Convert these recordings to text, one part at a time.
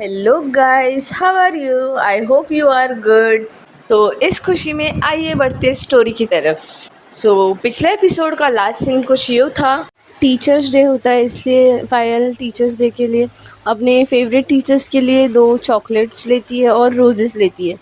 Hello guys, how are you? I hope you are good. तो इस खुशी में आइए बढ़ते हैं स्टोरी की तरफ। पिछले एपिसोड का लास्ट सीन कुछ यूँ था। टीचर्स डे होता है, इसलिए पायल टीचर्स डे के लिए अपने फेवरेट टीचर्स के लिए 2 चॉकलेट्स लेती है और रोजेस लेती है।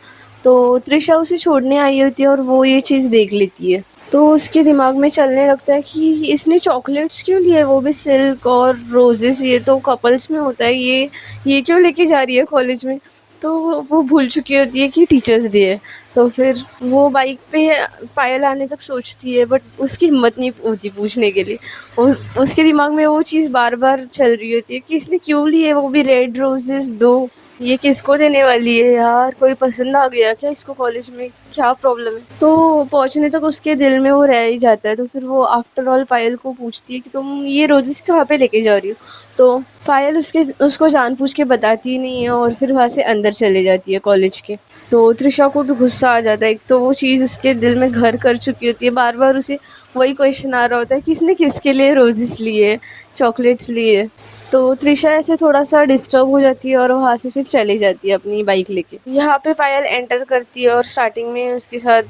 तो त्रिशा उसे छोड़ने आई होती है और वो ये चीज़ देख लेती है। तो उसके दिमाग में चलने लगता है कि इसने चॉकलेट्स क्यों लिए, वो भी सिल्क और रोजेस, ये तो कपल्स में होता है, ये क्यों लेके जा रही है कॉलेज में। तो वो भूल चुकी होती है कि टीचर्स डे है। तो फिर वो बाइक पे पायल आने तक सोचती है, बट उसकी हिम्मत नहीं होती पूछने के लिए। उसके दिमाग में वो चीज़ बार बार चल रही होती है कि इसने क्यों लिए, वो भी रेड रोजेस 2। ये किसको देने वाली है यार, कोई पसंद आ गया क्या इसको कॉलेज में, क्या प्रॉब्लम है। तो पहुंचने तक उसके दिल में वो रह ही जाता है। तो फिर वो आफ्टर ऑल पायल को पूछती है कि तुम ये रोजेस कहाँ पे लेके जा रही हो। तो पायल उसको जानबूझ के बताती ही नहीं है और फिर वहाँ से अंदर चले जाती है कॉलेज के। तो त्रिशा को भी गुस्सा आ जाता है, एक तो वो चीज़ उसके दिल में घर कर चुकी होती है, बार बार उसे वही क्वेश्चन आ रहा होता है कि इसने किसके लिए रोजेस लिए, चॉकलेट्स लिए। तो त्रिशा ऐसे थोड़ा सा डिस्टर्ब हो जाती है और वहाँ से फिर चली जाती है अपनी बाइक लेके। यहाँ पे पायल एंटर करती है और स्टार्टिंग में उसके साथ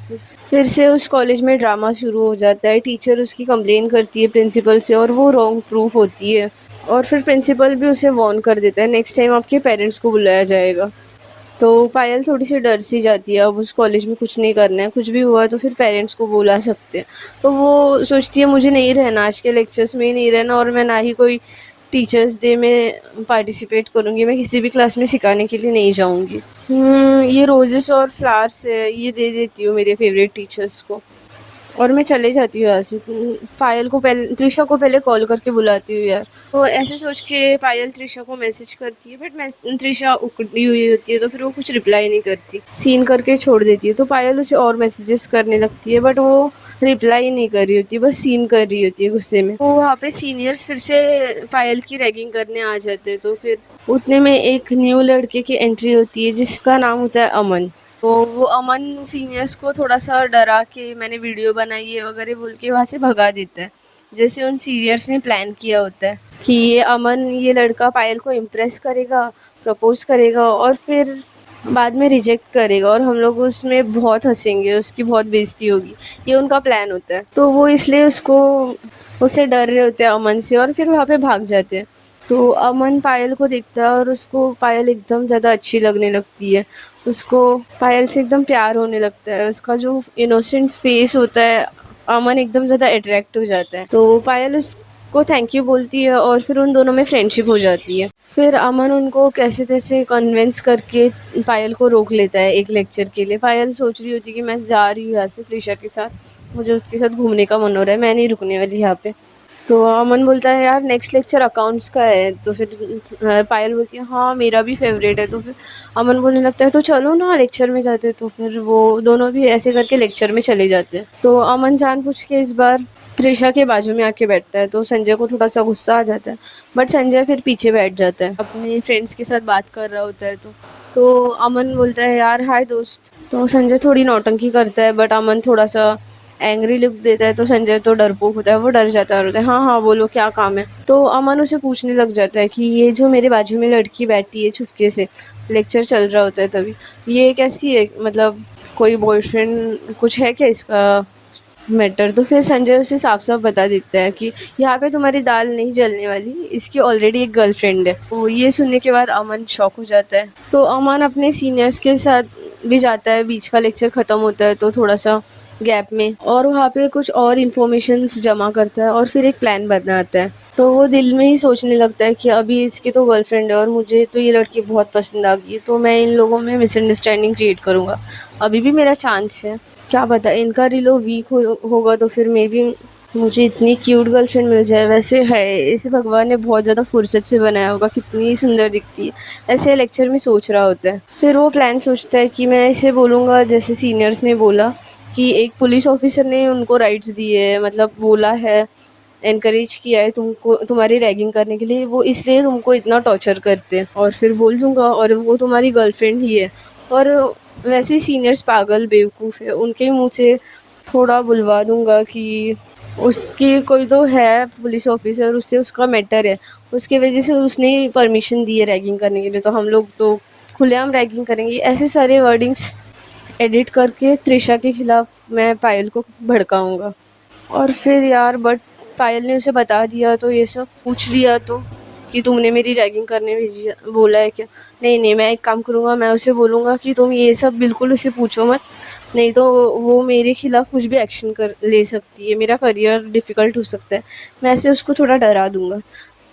फिर से उस कॉलेज में ड्रामा शुरू हो जाता है। टीचर उसकी कंप्लेन करती है प्रिंसिपल से और वो रॉन्ग प्रूफ होती है। और फिर प्रिंसिपल भी उसे वार्न कर देता है, नेक्स्ट टाइम आपके पेरेंट्स को बुलाया जाएगा। तो पायल थोड़ी सी डर सी जाती है, अब उस कॉलेज में कुछ नहीं करना है, कुछ भी हुआ तो फिर पेरेंट्स को बुला सकते हैं। तो वो सोचती है मुझे नहीं रहना, आज के लेक्चर्स में ही नहीं रहना, और मैं ना ही कोई टीचर्स डे में पार्टिसिपेट करूँगी, मैं किसी भी क्लास में सिखाने के लिए नहीं जाऊँगी। ये रोजेस और फ्लावर्स है, ये दे देती हूँ मेरे फेवरेट टीचर्स को और मैं चले जाती हूँ यहाँ से। पायल को पहले, त्रिशा को पहले कॉल करके बुलाती हूँ यार। तो ऐसे सोच के पायल त्रिशा को मैसेज करती है, बट मैं त्रिशा उकड़ी हुई होती है तो फिर वो कुछ रिप्लाई नहीं करती, सीन करके छोड़ देती है। तो पायल उसे और मैसेजेस करने लगती है, बट वो रिप्लाई नहीं कर रही होती, बस सीन कर रही होती है गुस्से में। तो वहाँ पे सीनियर्स फिर से पायल की रैगिंग करने आ जाते हैं। तो फिर उतने में एक न्यू लड़के की एंट्री होती है जिसका नाम होता है अमन। तो वो अमन सीनियर्स को थोड़ा सा डरा के मैंने वीडियो बनाई है वगैरह बोल के वहाँ से भगा देता है, जैसे उन सीनियर्स ने प्लान किया होता है कि ये अमन, ये लड़का पायल को इम्प्रेस करेगा, प्रपोज करेगा और फिर बाद में रिजेक्ट करेगा और हम लोग उसमें बहुत हंसेंगे, उसकी बहुत बेइज्जती होगी। ये उनका प्लान होता है। तो वो इसलिए उससे डर रहे होते हैं अमन से, और फिर वहाँ पे भाग जाते हैं। तो अमन पायल को देखता है और उसको पायल एकदम ज़्यादा अच्छी लगने लगती है। उसको पायल से एकदम प्यार होने लगता है, उसका जो इनोसेंट फेस होता है, अमन एकदम ज़्यादा अट्रैक्ट हो जाता है। तो पायल उसको थैंक यू बोलती है और फिर उन दोनों में फ्रेंडशिप हो जाती है। फिर अमन उनको कैसे तैसे कन्विंस करके पायल को रोक लेता है एक लेक्चर के लिए। पायल सोच रही होती है कि मैं जा रही हूँ यहाँ से त्रिशा के साथ, मुझे उसके साथ घूमने का मन हो रहा है, मैं नहीं रुकने वाली यहाँ पे। तो अमन बोलता है यार नेक्स्ट लेक्चर अकाउंट्स का है। तो फिर पायल बोलती है हाँ मेरा भी फेवरेट है। तो फिर अमन बोलने लगता है तो चलो ना लेक्चर में जाते हैं। तो फिर वो दोनों भी ऐसे करके लेक्चर में चले जाते हैं। तो अमन जानबूझ के इस बार त्रिशा के बाजू में आके बैठता है। तो संजय को थोड़ा सा गुस्सा आ जाता है, बट संजय फिर पीछे बैठ जाता है, अपने फ्रेंड्स के साथ बात कर रहा होता है। तो अमन बोलता है यार हाय दोस्त। तो संजय थोड़ी नौटंकी करता है, बट अमन थोड़ा सा एंग्री लुक देता है। तो संजय तो डरपोक होता है, वो डर जाता है और होता है हाँ हाँ बोलो क्या काम है। तो अमन उसे पूछने लग जाता है कि ये जो मेरे बाजू में लड़की बैठी है चुपके से, लेक्चर चल रहा होता है तभी, ये कैसी है, मतलब कोई बॉयफ्रेंड कुछ है क्या इसका मैटर। तो फिर संजय उसे साफ साफ बता देता है कि यहाँ पे तुम्हारी दाल नहीं जलने वाली, इसकी ऑलरेडी एक गर्लफ्रेंड है। तो ये सुनने के बाद अमन शॉक हो जाता है। तो अमन अपने सीनियर्स के साथ भी जाता है, बीच का लेक्चर ख़त्म होता है तो थोड़ा सा गैप में, और वहाँ पे कुछ और इन्फॉर्मेशंस जमा करता है और फिर एक प्लान बनाता है। तो वो दिल में ही सोचने लगता है कि अभी इसकी तो गर्लफ्रेंड है और मुझे तो ये लड़की बहुत पसंद आ गई है, तो मैं इन लोगों में मिसअंडरस्टैंडिंग क्रिएट करूँगा, अभी भी मेरा चांस है, क्या पता इनका रिलो वीक होगा तो फिर मे बी मुझे इतनी क्यूट गर्लफ्रेंड मिल जाए। वैसे है इसे भगवान ने बहुत ज़्यादा फुर्सत से बनाया होगा, कितनी सुंदर दिखती है, ऐसे लेक्चर में सोच रहा होता है। फिर वो प्लान सोचता है कि मैं इसे बोलूँगा जैसे सीनियर्स ने बोला कि एक पुलिस ऑफिसर ने उनको राइट्स दिए है, मतलब बोला है, एनकरेज किया है तुमको तुम्हारी रैगिंग करने के लिए, वो इसलिए तुमको इतना टॉर्चर करते हैं। और फिर बोल दूँगा और वो तुम्हारी गर्लफ्रेंड ही है। और वैसे सीनियर्स पागल बेवकूफ़ है, उनके मुँह से थोड़ा बुलवा दूँगा कि उसकी कोई तो है पुलिस ऑफिसर, उससे उसका मैटर है, उसकी वजह से उसने परमिशन दी है रैगिंग करने के लिए, तो हम लोग तो खुलेआम रैगिंग करेंगे। ऐसे सारे वर्डिंग्स एडिट करके त्रिशा के खिलाफ मैं पायल को भड़काऊंगा। और फिर यार बट पायल ने उसे बता दिया तो ये सब पूछ लिया तो कि तुमने मेरी रैगिंग करने भेजी बोला है क्या। नहीं नहीं, मैं एक काम करूँगा, मैं उसे बोलूँगा कि तुम ये सब बिल्कुल उसे पूछो मत, नहीं तो वो मेरे खिलाफ कुछ भी एक्शन कर ले सकती है, मेरा करियर डिफ़िकल्ट हो सकता है। मैं ऐसे उसको थोड़ा डरा दूँगा।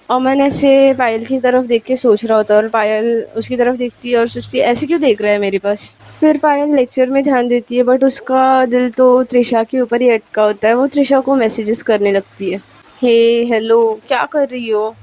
अमन ऐसे पायल की तरफ देख के सोच रहा होता है और पायल उसकी तरफ देखती है और सोचती है ऐसे क्यों देख रहा है मेरे पास। फिर पायल लेक्चर में ध्यान देती है बट उसका दिल तो त्रिशा के ऊपर ही अटका होता है। वो त्रिशा को मैसेजेस करने लगती है, हे हेलो क्या कर रही हो।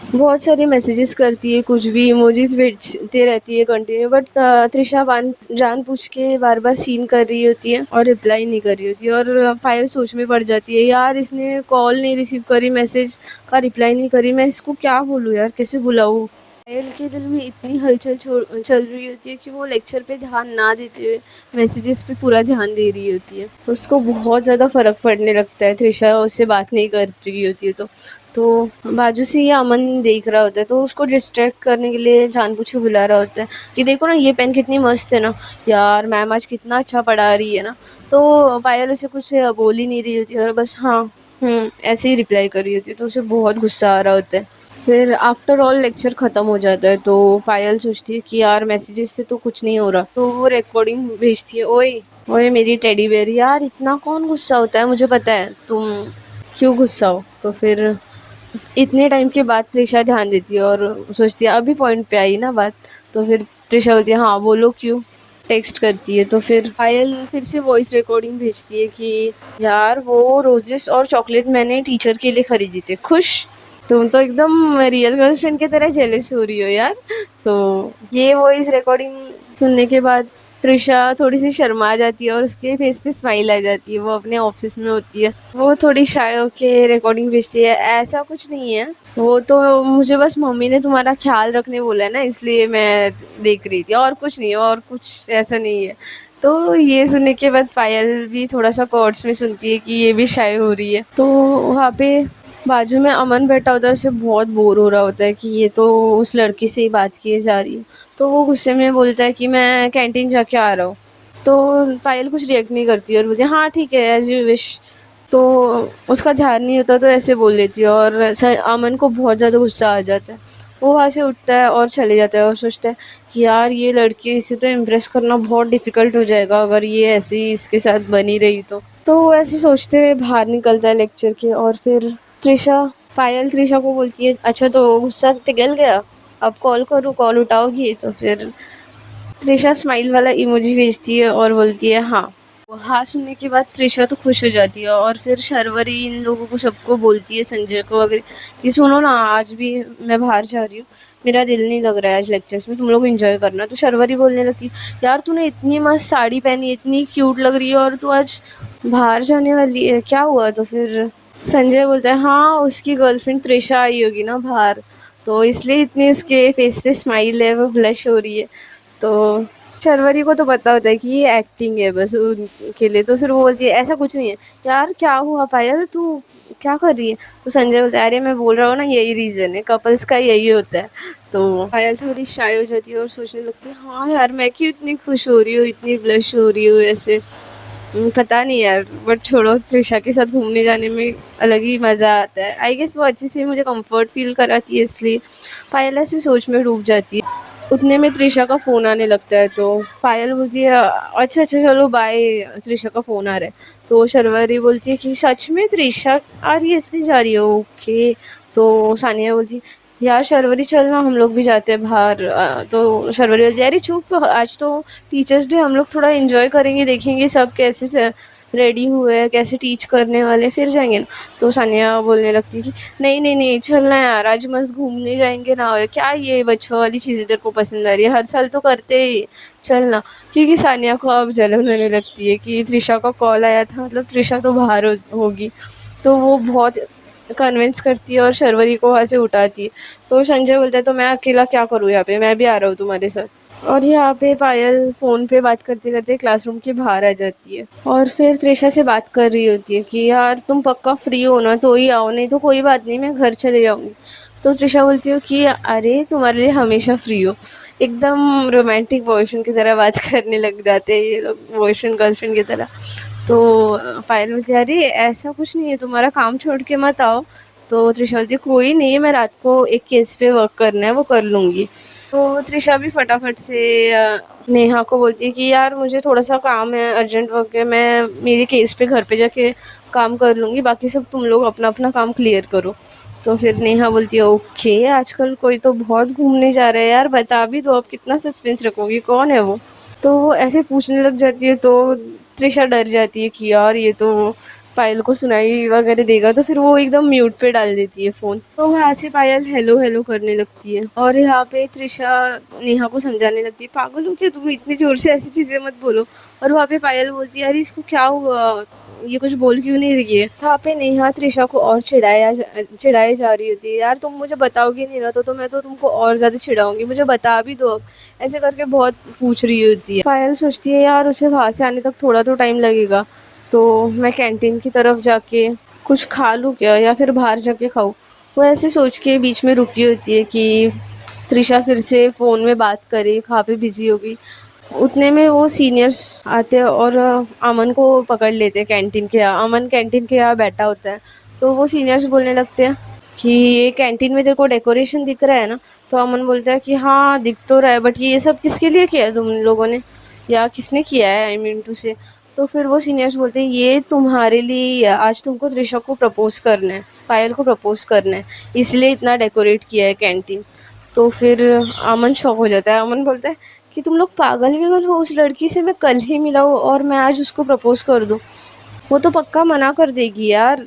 बहुत सारे मैसेजेस करती है, कुछ भी इमोजीज भेजते रहती है कंटिन्यू, बट त्रिशा जानबूझ के बार बार सीन कर रही होती है और रिप्लाई नहीं कर रही होती है। और पायल सोच में पड़ जाती है, यार इसने कॉल नहीं रिसीव करी, मैसेज का रिप्लाई नहीं करी, मैं इसको क्या बोलूँ यार, कैसे बुलाऊँ। पायल के दिल में इतनी हलचल चल रही होती है कि वो लेक्चर पे ध्यान ना देते हुए मैसेजेस पे पूरा ध्यान दे रही होती है। उसको बहुत ज़्यादा फ़र्क पड़ने लगता है त्रिशा उससे बात नहीं कर रही होती है तो बाजू से ये अमन देख रहा होता है तो उसको डिस्ट्रैक्ट करने के लिए जानबूझ के बुला रहा होता है कि देखो ना ये पेन कितनी मस्त है ना, यार मैम आज कितना अच्छा पढ़ा रही है ना। तो पायल उसे कुछ बोल ही नहीं रही होती और बस हाँ ऐसे ही रिप्लाई कर रही होती है, तो उसे बहुत गुस्सा आ रहा होता है। फिर आफ्टर ऑल लेक्चर ख़त्म हो जाता है तो पायल सोचती है कि यार मैसेजेस से तो कुछ नहीं हो रहा, तो वो रिकॉर्डिंग भेजती है, ओए ओए मेरी टेडी बेयर, यार इतना कौन गुस्सा होता है, मुझे पता है तुम क्यों गुस्सा हो। तो फिर इतने टाइम के बाद त्रिशा ध्यान देती है और सोचती है अभी पॉइंट पे आई ना बात। तो फिर त्रिशा बोलती है हाँ बोलो क्यों, टेक्स्ट करती है। तो फिर पायल फिर से वॉइस रिकॉर्डिंग भेजती है कि यार वो रोजेस और चॉकलेट मैंने टीचर के लिए ख़रीदी थे, खुश। तुम तो एकदम रियल गर्लफ्रेंड की तरह जेलस हो रही हो यार। तो ये वॉइस रिकॉर्डिंग सुनने के बाद त्रिशा थोड़ी सी शर्मा जाती है और उसके फेस पे स्माइल आ जाती है। वो अपने ऑफिस में होती है, वो थोड़ी शाय होके रिकॉर्डिंग भेजती है, ऐसा कुछ नहीं है, वो तो मुझे बस मम्मी ने तुम्हारा ख्याल रखने बोला है ना, इसलिए मैं देख रही थी, और कुछ नहीं है, और कुछ ऐसा नहीं है। तो ये सुनने के बाद पायल भी थोड़ा सा कॉर्ड्स में सुनती है कि ये भी शाय हो रही है। तो वहाँ पे बाजू में अमन बैठा होता है, उसे बहुत बोर हो रहा होता है कि ये तो उस लड़की से ही बात किए जा रही है। तो वो गुस्से में बोलता है कि मैं कैंटीन जाके आ रहा हूँ। तो पायल कुछ रिएक्ट नहीं करती और बोलती है हाँ ठीक है एज यू विश। तो उसका ध्यान नहीं होता तो ऐसे बोल लेती है और अमन को बहुत ज़्यादा गुस्सा आ जाता है। वो वहाँ से उठता है और चले जाता है और सोचता है कि यार ये लड़की, इसे तो इम्प्रेस करना बहुत डिफ़िकल्ट हो जाएगा अगर ये ऐसे ही इसके साथ बनी रही तो वो ऐसे सोचते हुए बाहर निकलता है लेक्चर के। और फिर पायल त्रिशा को बोलती है अच्छा तो गुस्सा पिघल गया, अब कॉल करूँ, कॉल उठाओगी। तो फिर त्रिशा स्माइल वाला इमोजी भेजती है और बोलती है हाँ। हाँ सुनने के बाद त्रिशा तो खुश हो जाती है और फिर शर्वरी इन लोगों को सबको बोलती है, संजय को वगैरह, कि सुनो ना आज भी मैं बाहर जा रही हूँ, मेरा दिल नहीं लग रहा है आज लेक्चर्स में, तुम लोग एंजॉय करना। तो शर्वरी बोलने लगती है यार तूने इतनी मस्त साड़ी पहनी, इतनी क्यूट लग रही है और तू आज बाहर जाने वाली है, क्या हुआ। तो फिर संजय बोलता है हाँ उसकी गर्लफ्रेंड त्रिशा आई होगी ना बाहर, तो इसलिए इतनी उसके फेस पे स्माइल है, वो ब्लश हो रही है। तो शर्वरी को तो पता होता है कि ये एक्टिंग है बस उनके लिए। तो फिर वो बोलती है ऐसा कुछ नहीं है, यार क्या हुआ पायल तू क्या कर रही है। तो संजय बोलता है अरे मैं बोल रहा हूँ ना यही रीज़न है, कपल्स का यही होता है। तो पायल थोड़ी शाय हो जाती है और सोचने लगती है हाँ यार मैं क्यों इतनी खुश हो रही हूँ, इतनी ब्लश हो रही हूँ ऐसे, पता नहीं यार, बट छोड़ो, त्रिशा के साथ घूमने जाने में अलग ही मज़ा आता है। आई गेस वो अच्छे से मुझे कंफर्ट फील कराती है, इसलिए पायल ऐसी सोच में डूब जाती है। उतने में त्रिशा का फ़ोन आने लगता है तो पायल बोलती है अच्छा अच्छा चलो बाय, त्रिशा का फ़ोन आ रहा है। तो शर्वरी बोलती है कि सच में त्रिशा आ रही है इसलिए जा रही है, ओके। तो सानिया बोलती है यार शर्वरी चल ना हम लोग भी जाते हैं बाहर। तो शर्वरी बोलती है अरे चुप, आज तो टीचर्स डे, हम लोग थोड़ा इन्जॉय करेंगे, देखेंगे सब कैसे से रेडी हुए हैं, कैसे टीच करने वाले, फिर जाएंगे ना। तो सानिया बोलने लगती है कि नहीं नहीं नहीं चलना यार, आज मस्त घूमने जाएंगे ना, क्या ये बच्चों वाली चीज़ें तेरे को पसंद आ रही है, हर साल तो करते ही, चलना। क्योंकि सानिया को अब जलन होने लगती है कि त्रिशा का कॉल आया था, मतलब त्रिशा तो बाहर होगी। तो वो बहुत कन्विंस करती है और शर्वरी को वहाँ से उठाती है। तो संजय बोलता है तो मैं अकेला क्या करूँ यहाँ पे, मैं भी आ रहा हूँ तुम्हारे साथ। और यहाँ पे पायल फ़ोन पे बात करते करते क्लासरूम के बाहर आ जाती है और फिर त्रिशा से बात कर रही होती है कि यार तुम पक्का फ्री हो ना तो ही आओ, नहीं तो कोई बात नहीं, मैं घर चले जाऊँगी। तो त्रिशा बोलती हो कि अरे तुम्हारे लिए हमेशा फ्री हो। एकदम रोमांटिक बॉयफ्रेंड की तरह बात करने लग जाते हैं ये लोग, बॉयफ्रेंड गर्लफ्रेंड की तरह। तो पायल बोलती है अरे ऐसा कुछ नहीं है, तुम्हारा काम छोड़ के मत आओ। तो त्रिशा बोलती है कोई नहीं है, मैं रात को एक केस पे वर्क करना है वो कर लूँगी। तो त्रिशा भी फटाफट से नेहा को बोलती है कि यार मुझे थोड़ा सा काम है, अर्जेंट वर्क है, मैं मेरे केस पे घर पे जाके काम कर लूँगी, बाकी सब तुम लोग अपना अपना काम क्लियर करो। तो फिर नेहा बोलती है ओके, आजकल कोई तो बहुत घूमने जा रहा है यार, बता भी दो, अब कितना सस्पेंस रखोगी, कौन है वो। तो वो ऐसे पूछने लग जाती है तो त्रिशा डर जाती है कि यार ये तो पायल को सुनाई वगैरह देगा, तो फिर वो एकदम म्यूट पे डाल देती है फ़ोन। तो वहाँ से पायल हेलो हेलो करने लगती है और यहाँ पे त्रिशा नेहा को समझाने लगती है पागल हो क्या तुम, इतनी ज़ोर से ऐसी चीज़ें मत बोलो। और वहाँ पे पायल बोलती है अरे इसको क्या हुआ, ये कुछ बोल क्यों नहीं रही है। यहाँ पे नेहा त्रिशा को और चिढ़ाए जा रही होती है, यार तुम मुझे बताओगी नहीं ना तो मैं तो तुमको और ज़्यादा चिढ़ाऊंगी, मुझे बता भी दो अब। ऐसे करके बहुत पूछ रही होती है। पायल सोचती है यार उसे वहाँ से आने तक थोड़ा तो टाइम लगेगा, तो मैं कैंटीन की तरफ जाके कुछ खा लूँ क्या या फिर बाहर जाके खाऊँ। वो ऐसे सोच के बीच में रुकी होती है कि त्रिशा फिर से फ़ोन में बात करे, कहाँ पे बिज़ी होगी। उतने में वो सीनियर्स आते हैं और अमन को पकड़ लेते हैं कैंटीन के यहाँ। अमन कैंटीन के यहाँ बैठा होता है तो वो सीनियर्स बोलने लगते हैं कि ये कैंटीन में तेरे को डेकोरेशन दिख रहा है ना। तो अमन बोलता है कि हाँ दिख तो रहा है, बट ये सब किसके लिए किया है तुम लोगों ने, या किसने किया है, आई मीन टू से। तो फिर वो सीनियर्स बोलते हैं ये तुम्हारे लिए, आज तुमको त्रिशा को प्रपोज करना है, पायल को प्रपोज करना है, इसलिए इतना डेकोरेट किया है कैंटीन। तो फिर अमन शॉक हो जाता है। अमन बोलता है कि तुम लोग पागल विगल हो, उस लड़की से मैं कल ही मिला हूँ और मैं आज उसको प्रपोज कर दूँ, वो तो पक्का मना कर देगी यार।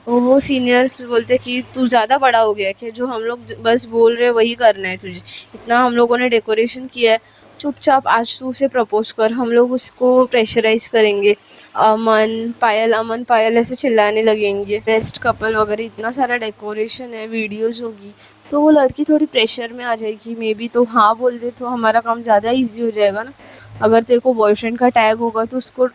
वो सीनियर्स बोलते कि तू ज़्यादा बड़ा हो गया है कि जो हम लोग बस बोल रहे हैं वही करना है तुझे, इतना हम लोगों ने डेकोरेशन किया है, चुपचाप आज तू उसे प्रपोज कर, हम लोग उसको प्रेशराइज करेंगे। अमन पायल ऐसे चिल्लाने लगेंगे, बेस्ट कपल वगैरह, इतना सारा डेकोरेशन है, वीडियोज़ होगी, तो वो लड़की थोड़ी प्रेशर में आ जाएगी मे बी। तो हाँ बोल दे तो हमारा काम ज़्यादा ईजी हो जाएगा ना। अगर तेरे को बॉयफ्रेंड का टैग होगा तो उसको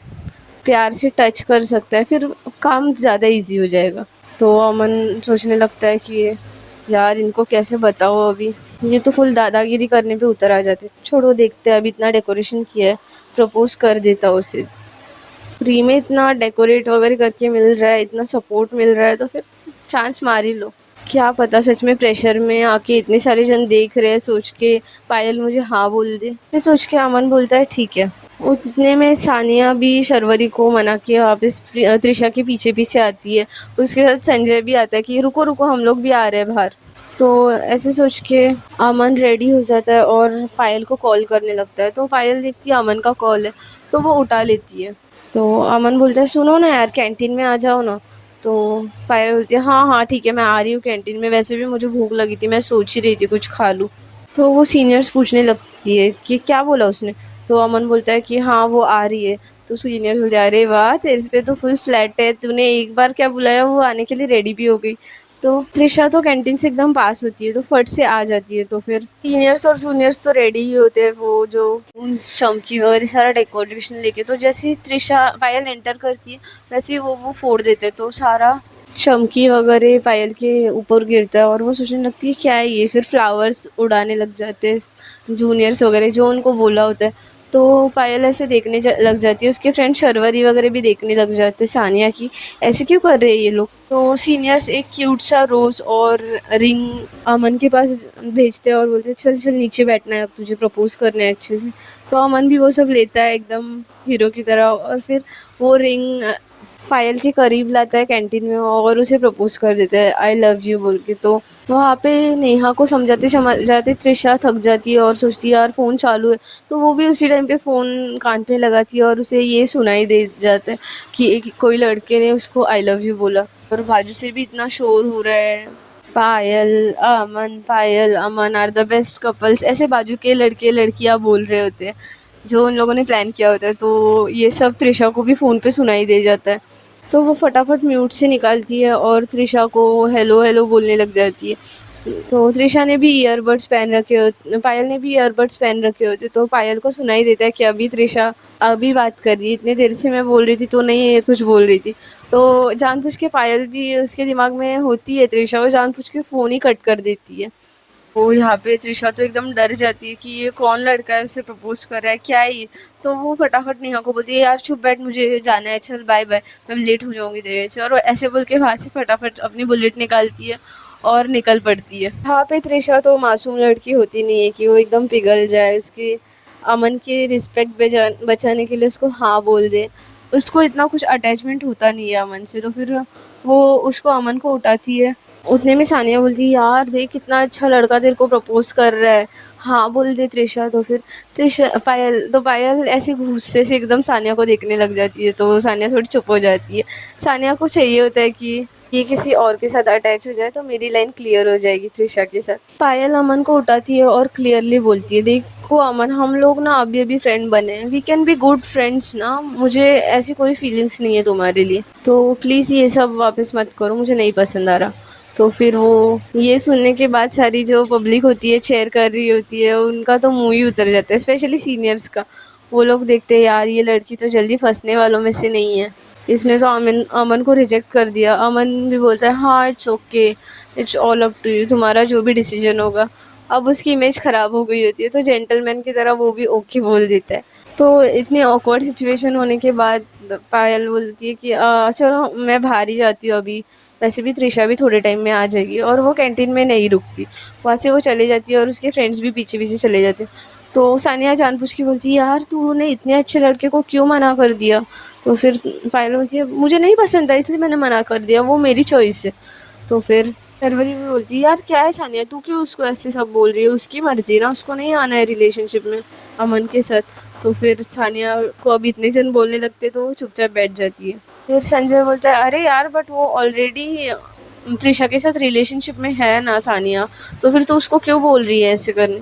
प्यार से टच कर सकता है, फिर काम ज़्यादा इजी हो जाएगा। तो अमन सोचने लगता है कि यार इनको कैसे बताओ अभी, ये तो फुल दादागिरी करने पे उतर आ जाते, छोड़ो देखते हैं, अभी इतना डेकोरेशन किया है, प्रपोज कर देता उसे। फ्री में इतना डेकोरेट वगैरह करके मिल रहा है, इतना सपोर्ट मिल रहा है, तो फिर चांस मार ही लो। क्या पता सच में प्रेशर में आके इतने सारे जन देख रहे हैं सोच के पायल मुझे हाँ बोल दे। ऐसे सोच के अमन बोलता है ठीक है। उतने में सानिया भी शर्वरी को मना के वापस त्रिशा के पीछे पीछे आती है। उसके साथ संजय भी आता है कि रुको रुको हम लोग भी आ रहे हैं बाहर। तो ऐसे सोच के अमन रेडी हो जाता है और पायल को कॉल करने लगता है। तो पायल देखती है अमन का कॉल है तो वो उठा लेती है। तो अमन बोलता है सुनो ना यार कैंटीन में आ जाओ ना। तो पायल बोलती है हाँ हाँ ठीक है मैं आ रही हूँ कैंटीन में, वैसे भी मुझे भूख लगी थी, मैं सोच ही रही थी कुछ खा लूँ। तो वो सीनियर्स पूछने लगती है कि क्या बोला उसने। तो अमन बोलता है कि हाँ वो आ रही है। तो सीनियर्स बोलते हैं अरे वाह तेरे पे तो फुल फ्लैट है, तूने एक बार क्या बुलाया वो आने के लिए रेडी भी हो गई। तो त्रिशा तो कैंटीन से एकदम पास होती है तो फट से आ जाती है। तो फिर सीनियर्स और जूनियर्स तो रेडी ही होते हैं, वो जो उन चमकी वगैरह सारा डेकोरेशन लेके। तो जैसे ही त्रिशा पायल एंटर करती है वैसे ही वो फोड़ देते हैं, तो सारा चमकी वगैरह पायल के ऊपर गिरता है और वो सोचने लगती है क्या है ये। फिर फ्लावर्स उड़ाने लग जाते हैं जूनियर्स वगैरह जो उनको बोला होता है। तो पायल ऐसे देखने लग जाती है, उसके फ्रेंड शर्वरी वगैरह भी देखने लग जाते हैं सानिया की ऐसे क्यों कर रहे हैं ये लोग। तो सीनियर्स एक क्यूट सा रोज़ और रिंग अमन के पास भेजते हैं और बोलते हैं चल चल नीचे बैठना है, अब तुझे प्रपोज करना है अच्छे से। तो अमन भी वो सब लेता है एकदम हीरो की तरह और फिर वो रिंग पायल के करीब लाता है कैंटीन में और उसे प्रपोज कर देता है आई लव यू बोल के। तो वहाँ पे नेहा को समझाते समझाते त्रिशा थक जाती है और सोचती है यार फ़ोन चालू है। तो वो भी उसी टाइम पे फ़ोन कान पे लगाती है और उसे ये सुनाई दे जाता है कि एक कोई लड़के ने उसको आई लव यू बोला। और बाजू से भी इतना शोर हो रहा है, पायल अमन आर द बेस्ट कपल्स ऐसे बाजू के लड़के लड़कियाँ बोल रहे होते हैं जो उन लोगों ने प्लान किया होता है। तो ये सब त्रिशा को भी फ़ोन पे सुनाई दे जाता है। तो वो फटाफट म्यूट से निकालती है और त्रिशा को हेलो हेलो बोलने लग जाती है। तो त्रिशा ने भी ईयरबड्स पहन रखे होते, पायल ने भी ईयरबड्स पहन रखे होते, तो पायल को सुनाई देता है कि अभी त्रिशा अभी बात कर रही है, इतनी देर से मैं बोल रही थी तो नहीं ये कुछ बोल रही थी। तो जानबूझ के पायल भी उसके दिमाग में होती है त्रिशा, वो जानबूझ के फ़ोन ही कट कर देती है। तो यहाँ पे त्रिशा तो एकदम डर जाती है कि ये कौन लड़का है, उसे प्रपोज कर रहा है, क्या है ये। तो वो फटाफट नेहा को बोलती है, यार चुप बैठ, मुझे जाना है, चल बाय बाय, मैं लेट हो जाऊंगी तेरे से। और वो ऐसे बोल के वहाँ से फटाफट अपनी बुलेट निकालती है और निकल पड़ती है। यहाँ पे त्रिशा तो मासूम लड़की होती नहीं है कि वो एकदम पिघल जाए, उसकी अमन की रिस्पेक्ट बचाने के लिए उसको हाँ बोल दे। उसको इतना कुछ अटैचमेंट होता नहीं है अमन से, तो फिर वो उसको अमन को उठाती है। उतने में सानिया बोलती है, यार देख कितना अच्छा लड़का तेरे को प्रपोज कर रहा है, हाँ बोल दे त्रिशा। तो फिर पायल ऐसे गुस्से से एकदम सानिया को देखने लग जाती है, तो सानिया थोड़ी चुप हो जाती है। सानिया को चाहिए होता है कि ये किसी और के साथ अटैच हो जाए तो मेरी लाइन क्लियर हो जाएगी त्रिशा के साथ। पायल अमन को उठाती है और क्लियरली बोलती है, देखो अमन, हम लोग ना अभी अभी फ्रेंड बने हैं, we can be good friends ना, मुझे ऐसी कोई फीलिंग्स नहीं है तुम्हारे लिए, तो प्लीज़ ये सब वापस मत करो, मुझे नहीं पसंद आ रहा। तो फिर वो ये सुनने के बाद सारी जो पब्लिक होती है चेयर कर रही होती है, उनका तो मुँह ही उतर जाता है, स्पेशली सीनियर्स का। वो लोग देखते हैं, यार ये लड़की तो जल्दी फंसने वालों में से नहीं है, इसने तो अमन अमन को रिजेक्ट कर दिया। अमन भी बोलता है, हाँ it's okay, it's all up to you, तुम्हारा जो भी डिसीजन होगा। अब उसकी इमेज ख़राब हो गई होती है, तो जेंटलमैन की तरह वो भी ओके बोल देता है। तो इतनी ऑकवर्ड सिचुएशन होने के बाद पायल बोलती है कि चलो मैं बाहर ही जाती हूँ अभी, वैसे भी त्रिशा भी थोड़े टाइम में आ जाएगी। और वो कैंटीन में नहीं रुकती, वहाँ से वो चली जाती है और उसके फ्रेंड्स भी पीछे पीछे चले जाते हैं। तो सानिया जानबूझ के बोलती है, यार तूने इतने अच्छे लड़के को क्यों मना कर दिया। तो फिर पायल बोलती है, मुझे नहीं पसंद था इसलिए मैंने मना कर दिया, वो मेरी चॉइस है। तो फिर शर्वरी भी बोलती है, यार क्या है सानिया, तू क्यों उसको ऐसे सब बोल रही है, उसकी मर्जी ना, उसको नहीं आना है रिलेशनशिप में अमन के साथ। तो फिर सानिया को अब इतने जन बोलने लगते तो वो चुपचाप बैठ जाती है। फिर संजय बोलता है, अरे यार बट वो ऑलरेडी त्रिशा के साथ रिलेशनशिप में है ना सानिया, तो फिर तू उसको क्यों बोल रही है ऐसे करने।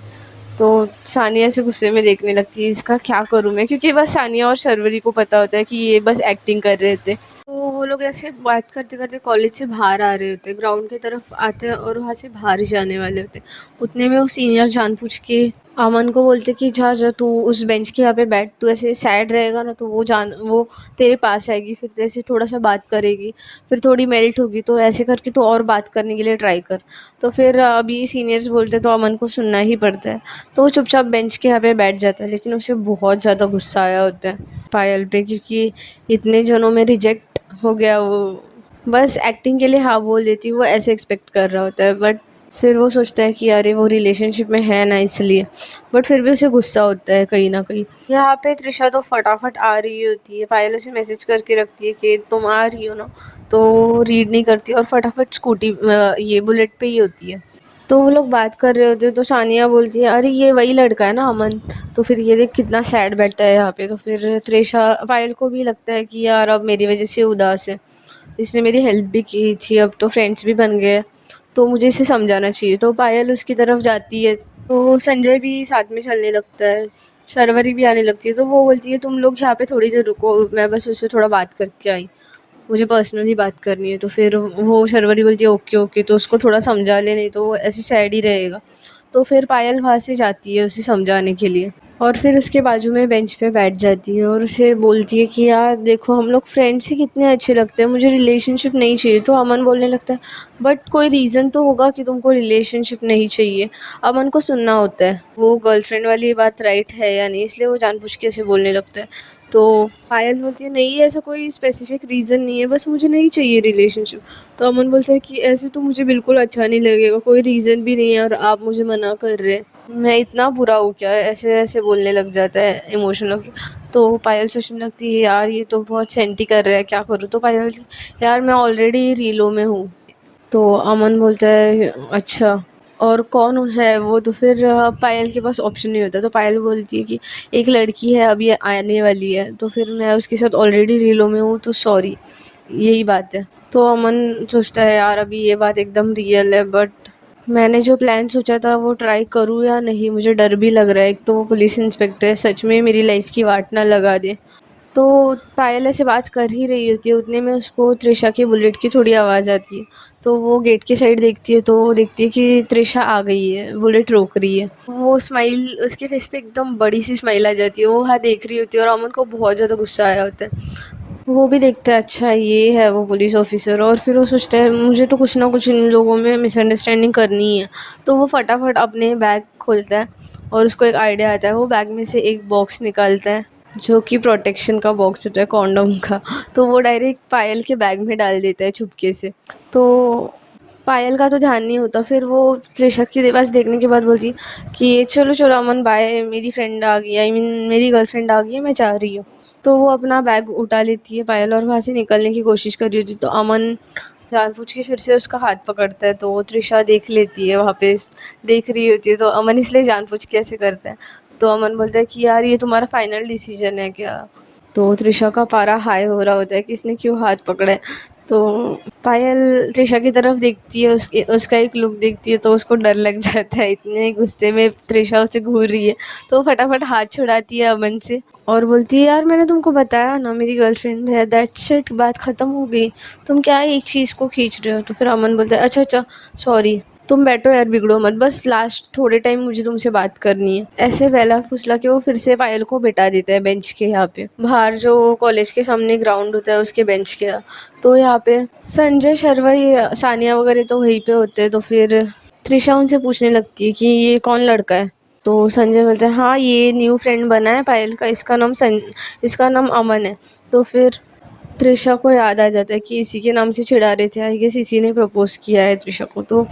तो सानिया से गुस्से में देखने लगती है, इसका क्या करूँ मैं, क्योंकि बस सानिया और शर्वरी को पता होता है कि ये बस एक्टिंग कर रहे थे। तो वो लोग ऐसे बात करते करते कॉलेज से बाहर आ रहे होते, ग्राउंड की तरफ आते हैं और वहाँ से बाहर ही जाने वाले होते। उतने में वो सीनियर जानबूझ के अमन को बोलते कि जा जा तू उस बेंच के यहाँ पे बैठ, तू ऐसे सैड रहेगा ना तो वो तेरे पास आएगी, फिर तेरे से थोड़ा सा बात करेगी, फिर थोड़ी मेल्ट होगी, तो ऐसे करके तू और बात करने के लिए ट्राई कर। तो फिर अभी सीनियर्स बोलते तो अमन को सुनना ही पड़ता है। तो वो चुपचाप बेंच के यहाँ पे बैठ जाता है, लेकिन उसे बहुत ज़्यादा गुस्सा आया होता है पायल पे, क्योंकि इतने जनों में रिजेक्ट हो गया वो, बस एक्टिंग के लिए हाँ बोल देती, वो ऐसे एक्सपेक्ट कर रहा होता है। बट फिर वो सोचता है कि अरे वो रिलेशनशिप में है ना इसलिए, बट फिर भी उसे गुस्सा होता है कहीं ना कहीं। यहाँ पे त्रिशा तो फटाफट आ रही होती है, पायल उसे मैसेज करके रखती है कि तुम आ रही हो ना, तो रीड नहीं करती और फटाफट स्कूटी ये बुलेट पे ही होती है। तो वो लोग बात कर रहे होते हैं, तो सानिया बोलती है, अरे ये वही लड़का है ना अमन। तो फिर ये देख कितना सैड बैठा है यहाँ पे। तो फिर त्रिशा पायल को भी लगता है कि यार अब मेरी वजह से उदास है, इसने मेरी हेल्प भी की थी, अब तो फ्रेंड्स भी बन गए, तो मुझे इसे समझाना चाहिए। तो पायल उसकी तरफ जाती है, तो संजय भी साथ में चलने लगता है, शर्वरी भी आने लगती है। तो वो बोलती है, तुम लोग यहाँ पे थोड़ी देर रुको, मैं बस उससे थोड़ा बात करके आई, मुझे पर्सनली बात करनी है। तो फिर वो शर्वरी बोलती है, ओके ओके, तो उसको थोड़ा समझा ले, नहीं तो वो ऐसे सैड ही रहेगा। तो फिर पायल वहाँ से जाती है उसे समझाने के लिए, और फिर उसके बाजू में बेंच पे बैठ जाती है और उसे बोलती है कि यार देखो हम लोग फ्रेंड्स ही कितने अच्छे लगते हैं, मुझे रिलेशनशिप नहीं चाहिए। तो अमन बोलने लगता है, बट कोई रीज़न तो होगा कि तुमको रिलेशनशिप नहीं चाहिए। अमन को सुनना होता है वो गर्लफ्रेंड वाली बात राइट है या नहीं, इसलिए वो जानबूझ के ऐसे बोलने लगता है। तो पायल बोलती है, नहीं ऐसा कोई स्पेसिफिक रीज़न नहीं है, बस मुझे नहीं चाहिए रिलेशनशिप। तो अमन बोलता है कि ऐसे तो मुझे बिल्कुल अच्छा नहीं लगेगा, कोई रीज़न भी नहीं है और आप मुझे मना कर रहे हैं, मैं इतना बुरा हूँ क्या, ऐसे ऐसे बोलने लग जाता है इमोशनल होके। तो पायल सोचने लगती है, यार ये तो बहुत सेंटी कर रहा है, क्या करूँ। तो पायल बोलती है, यार मैं ऑलरेडी रीलो में हूँ। तो अमन बोलता है, अच्छा और कौन है वो। तो फिर पायल के पास ऑप्शन नहीं होता, तो पायल बोलती है कि एक लड़की है अभी आने वाली है, तो फिर मैं उसके साथ ऑलरेडी रीलो में हूँ, तो सॉरी, यही बात है। तो अमन सोचता है, यार अभी ये बात एकदम रियल है, बट मैंने जो प्लान सोचा था वो ट्राई करूँ या नहीं, मुझे डर भी लग रहा है, एक तो वो पुलिस इंस्पेक्टर है, सच में मेरी लाइफ की वाट ना लगा दे। तो पायल ऐसे बात कर ही रही होती है, उतने में उसको त्रिशा की बुलेट की थोड़ी आवाज़ आती है। तो वो गेट की साइड देखती है, तो वो देखती है कि त्रिशा आ गई है, बुलेट रोक रही है। वो स्माइल उसके फेस पे एकदम बड़ी सी स्माइल आ जाती है, वो वहाँ देख रही होती है और अमन को बहुत ज़्यादा गुस्सा आया होता है। वो भी देखता है अच्छा ये है वो पुलिस ऑफिसर, और फिर वो सोचता है मुझे तो कुछ ना कुछ इन लोगों में मिसअंडरस्टैंडिंग करनी है। तो वो फटाफट अपने बैग खोलता है और उसको एक आइडिया आता है। वो बैग में से एक बॉक्स निकालता है जो कि प्रोटेक्शन का बॉक्स होता है, कॉन्डोम का। तो वो डायरेक्ट पायल के बैग में डाल देता है चुपके से। तो पायल का तो ध्यान नहीं होता, फिर वो त्रिशा के पास देखने के बाद बोलती कि चलो चलो अमन बाय, मेरी फ्रेंड आ गई, आई मीन मेरी गर्लफ्रेंड आ गई है, मैं जा रही हूँ। तो वो अपना बैग उठा लेती है पायल और वहाँ से निकलने की कोशिश कर रही होती, तो अमन जानबूझ के फिर से उसका हाथ पकड़ता है। तो त्रिशा देख लेती है, वहाँ पे देख रही होती है, तो अमन इसलिए जानबूझ के ऐसे करता है। तो अमन बोलता है कि यार ये तुम्हारा फाइनल डिसीजन है क्या? तो त्रिशा का पारा हाई हो रहा होता है कि इसने क्यों हाथ पकड़ा है। तो पायल त्रिशा की तरफ देखती है, उसका एक लुक देखती है, तो उसको डर लग जाता है, इतने गुस्से में त्रिशा उसे घूर रही है। तो वो फटाफट हाथ छुड़ाती है अमन से और बोलती है यार मैंने तुमको बताया ना मेरी गर्लफ्रेंड है, दैट्स इट, बात ख़त्म हो गई, तुम क्या एक चीज़ को खींच रहे हो। तो फिर अमन बोलता है अच्छा अच्छा सॉरी, तुम बैठो यार, बिगड़ो मत, बस लास्ट थोड़े टाइम मुझे तुमसे बात करनी है। ऐसे बहला फुसला के वो फिर से पायल को बिठा देता है बेंच के यहाँ पे, बाहर जो कॉलेज के सामने ग्राउंड होता है उसके बेंच के यहाँ। तो यहाँ पे संजय शर्मा सानिया वगैरह तो वहीं पे होते हैं। तो फिर त्रिशा उनसे पूछने लगती है कि ये कौन लड़का है। तो संजय बोलता है हाँ ये न्यू फ्रेंड बना है पायल का, इसका नाम अमन है। तो फिर त्रिशा को याद आ जाता है कि इसी के नाम से चिढ़ा रहे थे, आई गेस इसी ने प्रपोज किया है त्रिशा को, तो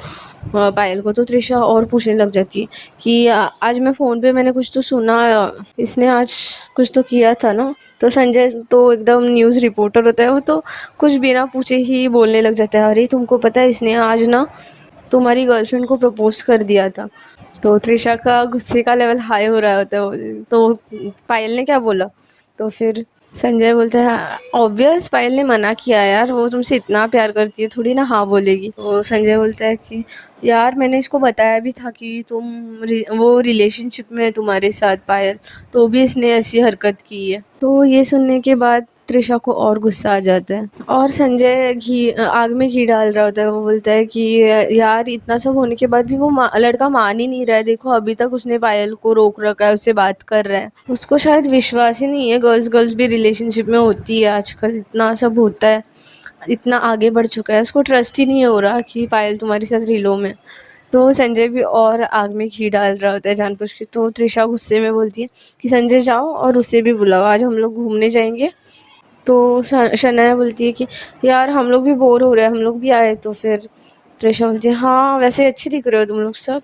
पायल को। तो त्रिशा और पूछने लग जाती है कि आज मैं फ़ोन पे मैंने कुछ तो सुना, इसने आज कुछ तो किया था ना। तो संजय तो एकदम न्यूज़ रिपोर्टर होता है, वो तो कुछ बिना पूछे ही बोलने लग जाता है, अरे तुमको पता है इसने आज ना तुम्हारी गर्लफ्रेंड को प्रपोज कर दिया था। तो त्रिशा का गुस्से का लेवल हाई हो रहा होता है, तो पायल ने क्या बोला। तो फिर संजय बोलता है ऑब्वियस, पायल ने मना किया यार, वो तुमसे इतना प्यार करती है, थोड़ी ना हाँ बोलेगी। तो संजय बोलता है कि यार मैंने इसको बताया भी था कि वो रिलेशनशिप में है तुम्हारे साथ पायल, तो भी इसने ऐसी हरकत की है। तो ये सुनने के बाद त्रिशा को और गुस्सा आ जाता है और संजय आग में घी डाल रहा होता है। वो बोलता है कि यार इतना सब होने के बाद भी वो लड़का मान ही नहीं रहा है, देखो अभी तक उसने पायल को रोक रखा है, उससे बात कर रहा है, उसको शायद विश्वास ही नहीं है, गर्ल्स भी रिलेशनशिप में होती है आजकल, इतना सब होता है, इतना आगे बढ़ चुका है, उसको ट्रस्ट ही नहीं हो रहा कि पायल तुम्हारे साथ रिलो में। तो संजय भी और आग में घी डाल रहा होता है जानबूझ के। तो त्रिशा गुस्से में बोलती है कि संजय जाओ और उसे भी बुलाओ, आज हम लोग घूमने जाएंगे। तो शनाया बोलती है कि यार हम लोग भी बोर हो रहे हैं, हम लोग भी आए। तो फिर त्रिशा बोलती है हाँ वैसे अच्छी दिख रहे हो तुम लोग सब।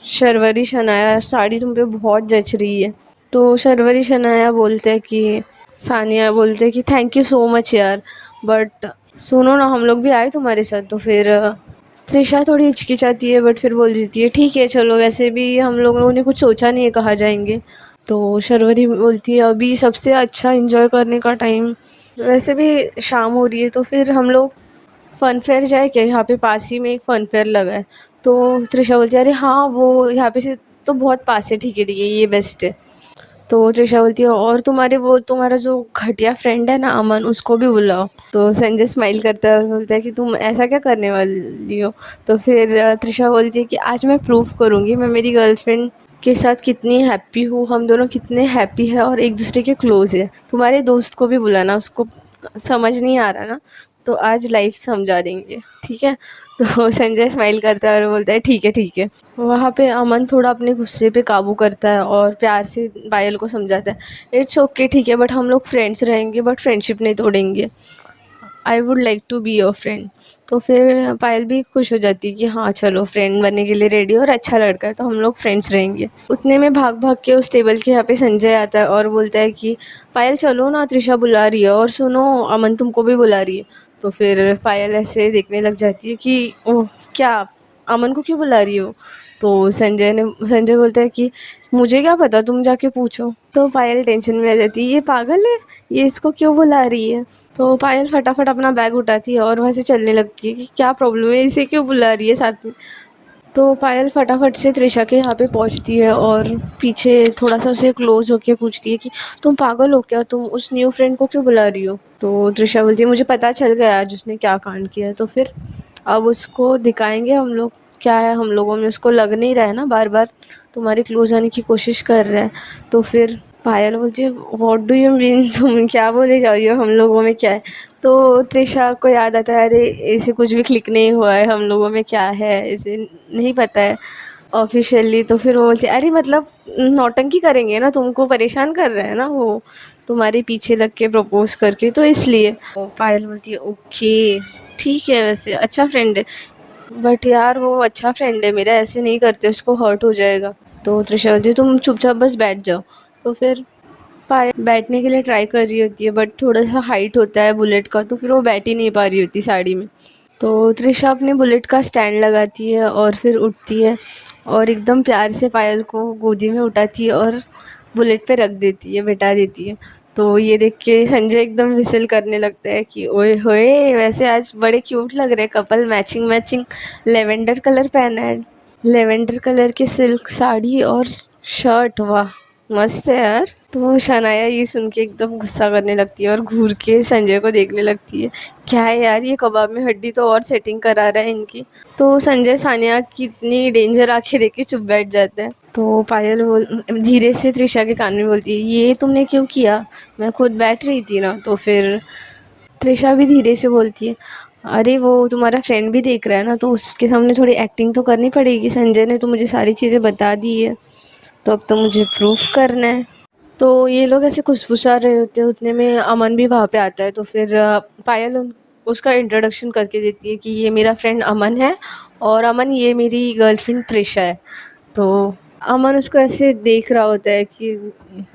शर्वरी शनाया साड़ी तुम पे बहुत जच रही है। तो शर्वरी शनाया बोलते हैं कि सानिया बोलते हैं कि थैंक यू सो मच यार, बट सुनो ना हम लोग भी आए तुम्हारे साथ। तो फिर त्रिशा थोड़ी हिचकिचाती है बट फिर बोल देती है ठीक है चलो, वैसे भी हम लोगों ने कुछ सोचा नहीं है कहाँ जाएंगे। तो शर्वरी बोलती है अभी सबसे अच्छा एंजॉय करने का टाइम, वैसे भी शाम हो रही है, तो फिर हम लोग फ़न फेयर जाए क्या, यहाँ पे पास ही में एक फ़न फेयर लगा है। तो त्रिशा बोलती है अरे हाँ वो यहाँ पे से तो बहुत पास है, ठीक है ये बेस्ट है। तो त्रिशा बोलती है और तुम्हारा जो घटिया फ्रेंड है ना अमन, उसको भी बुलाओ। तो संजय स्माइल करता है और बोलता है कि तुम ऐसा क्या करने वाली हो। तो फिर त्रिशा बोलती है कि आज मैं प्रूव करूँगी मैं मेरी गर्लफ्रेंड के साथ कितनी हैप्पी हूँ, हम दोनों कितने हैप्पी है और एक दूसरे के क्लोज है। तुम्हारे दोस्त को भी बुलाना, उसको समझ नहीं आ रहा ना, तो आज लाइफ समझा देंगे, ठीक है। तो संजय स्माइल करता है और बोलता है ठीक है। वहाँ पे अमन थोड़ा अपने गुस्से पे काबू करता है और प्यार से पायल को समझाता है इट्स ओके ठीक है, बट हम लोग फ्रेंड्स रहेंगे, बट फ्रेंडशिप नहीं तोड़ेंगे, I would like to be your friend. तो फिर पायल भी खुश हो जाती है कि हाँ चलो फ्रेंड बनने के लिए रेडी और अच्छा लड़का है तो हम लोग फ्रेंड्स रहेंगे। उतने में भाग भाग के उस टेबल के यहाँ पे संजय आता है और बोलता है कि पायल चलो ना, त्रिशा बुला रही है, और सुनो अमन तुमको भी बुला रही है। तो फिर पायल ऐसे देखने लग जाती है कि ओह क्या, अमन को क्यों बुला रही हो। तो संजय बोलता है कि मुझे क्या पता, तुम जाके पूछो। तो पायल टेंशन में आ जाती है, ये पागल है, ये इसको क्यों बुला रही है। तो पायल फटाफट अपना बैग उठाती है और वहाँ से चलने लगती है कि क्या प्रॉब्लम है, इसे क्यों बुला रही है साथ में। तो पायल फटाफट से त्रिशा के यहाँ पे पहुँचती है और पीछे थोड़ा सा उसे क्लोज होके पूछती है कि तुम पागल हो क्या, तुम उस न्यू फ्रेंड को क्यों बुला रही हो। तो त्रिशा बोलती है मुझे पता चल गया आज उसने क्या कांड किया है, तो फिर अब उसको दिखाएंगे हम लोग क्या है हम लोगों में। उसको लग नहीं रहा है ना, बार बार तुम्हारे क्लोज आने की कोशिश कर रहा है। तो फिर पायल बोलती है व्हाट डू यू मीन, तुम क्या बोले जा रही हो, हम लोगों में क्या है। तो त्रिशा को याद आता है अरे ऐसे कुछ भी क्लिक नहीं हुआ है, हम लोगों में क्या है इसे नहीं पता है ऑफिशियली। तो फिर वो बोलती है अरे मतलब नौटंकी करेंगे ना, तुमको परेशान कर रहे हैं ना वो तुम्हारे पीछे लग के प्रपोज करके, तो इसलिए। तो पायल बोलती है ओके ठीक है, वैसे अच्छा फ्रेंड है बट यार वो अच्छा फ्रेंड है मेरा, ऐसे नहीं करते, उसको हर्ट हो जाएगा। तो त्रिशा बोलती है तुम चुपचाप बस बैठ जाओ। तो फिर पायल बैठने के लिए ट्राई कर रही होती है बट थोड़ा सा हाइट होता है बुलेट का, तो फिर वो बैठ ही नहीं पा रही होती साड़ी में। तो त्रिशा अपने बुलेट का स्टैंड लगाती है और फिर उठती है और एकदम प्यार से पायल को गोदी में उठाती है और बुलेट पे रख देती है, बिठा देती है। तो ये देख के संजय एकदम विसल करने लगता है कि ओए होए वैसे आज बड़े क्यूट लग रहे couple, matching matching lavender colour पहना है, लेवेंडर कलर की सिल्क साड़ी और शर्ट, वाह मस्त है यार। तो शनाया ये सुन के एकदम गुस्सा करने लगती है और घूर के संजय को देखने लगती है, क्या है यार ये कबाब में हड्डी तो और सेटिंग करा रहा है इनकी। तो संजय सानिया की इतनी डेंजर आंखें देख के चुप बैठ जाता है। तो पायल बोल धीरे से त्रिशा के कान में बोलती है ये तुमने क्यों किया, मैं खुद बैठ रही थी ना। तो फिर त्रिशा भी धीरे से बोलती है अरे वो तुम्हारा फ्रेंड भी देख रहा है ना, तो उसके सामने थोड़ी एक्टिंग तो करनी पड़ेगी, संजय ने तो मुझे सारी चीज़ें बता दी है, तो अब तो मुझे प्रूफ करना है। तो ये लोग ऐसे खुशफुसा रहे होते हैं, उतने में अमन भी वहाँ पे आता है। तो फिर पायल उसका इंट्रोडक्शन करके देती है कि ये मेरा फ्रेंड अमन है और अमन ये मेरी गर्लफ्रेंड त्रिशा है। तो अमन उसको ऐसे देख रहा होता है कि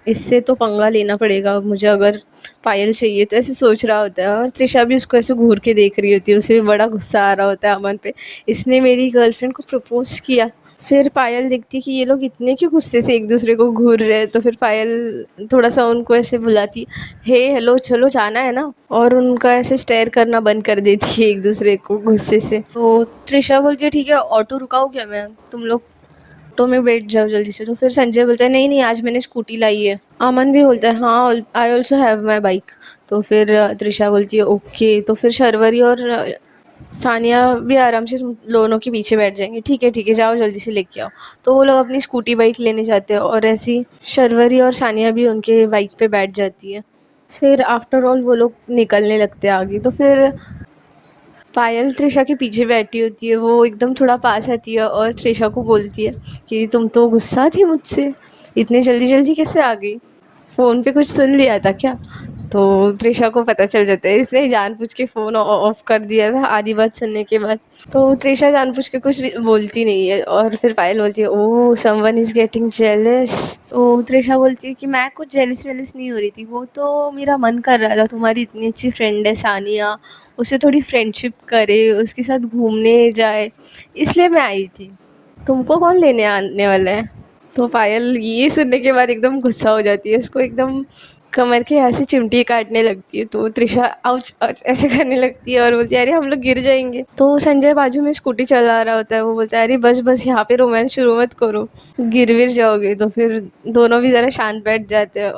इससे तो पंगा लेना पड़ेगा मुझे, अगर पायल चाहिए तो ऐसे सोच रहा होता है। और त्रिशा भी उसको ऐसे घूर के देख रही होती है, उसे भी बड़ा गुस्सा आ रहा होता है अमन पे, इसने मेरी गर्लफ्रेंड को प्रपोज किया। फिर पायल देखती है कि ये लोग इतने क्यों गुस्से से एक दूसरे को घूर रहे हैं। तो फिर पायल थोड़ा सा उनको ऐसे बुलाती हे हेलो चलो जाना है ना, और उनका ऐसे स्टेयर करना बंद कर देती है एक दूसरे को गुस्से से। तो त्रिशा बोलती है ठीक है ऑटो रुकाओ क्या, मैं तुम लोग ऑटो में बैठ जाओ जल्दी से। तो फिर संजय बोलता है नहीं नहीं आज मैंने स्कूटी लाई है। अमन भी बोलता है हाँ I also have my bike. तो फिर त्रिशा बोलती है ओके। तो फिर शर्वरी और सानिया भी आराम से तुम दोनों के पीछे बैठ जाएंगे, ठीक है जाओ जल्दी से लेके आओ। तो वो लोग अपनी स्कूटी बाइक लेने जाते हैं और ऐसी शर्वरी और सानिया भी उनके बाइक पे बैठ जाती है। फिर आफ्टर ऑल वो लोग निकलने लगते हैं आगे। तो फिर पायल त्रिशा के पीछे बैठी होती है, वो एकदम थोड़ा पास आती है और त्रिशा को बोलती है कि तुम तो गुस्सा थी मुझसे, इतने जल्दी जल्दी कैसे आ गई, फ़ोन पे कुछ सुन लिया था क्या। तो त्रिशा को पता चल जाता है इसने जानबूझ के फ़ोन ऑफ कर दिया था आधी बात सुनने के बाद। तो त्रिशा जानबूझ के कुछ बोलती नहीं है और फिर पायल बोलती है ओह समवन इज़ गेटिंग जेलस। तो त्रिशा बोलती है कि मैं कुछ जेलस वेलस नहीं हो रही थी, वो तो मेरा मन कर रहा था तुम्हारी इतनी अच्छी फ्रेंड है सानिया, उससे थोड़ी फ्रेंडशिप करे, उसके साथ घूमने जाए, इसलिए मैं आई थी, तुमको कौन लेने आने वाला है। तो पायल ये सुनने के बाद एकदम गुस्सा हो जाती है, उसको एकदम कमर के यहाँ से चिमटी काटने लगती है। तो त्रिशा आउच आउच ऐसे करने लगती है और बोलती है अरे हम लोग गिर जाएंगे। तो संजय बाजू में स्कूटी चला रहा होता है, वो बोलता है अरे बस बस यहाँ पे रोमांस शुरू मत करो, गिर विर जाओगे। तो फिर दोनों भी ज़रा शांत बैठ जाते हैं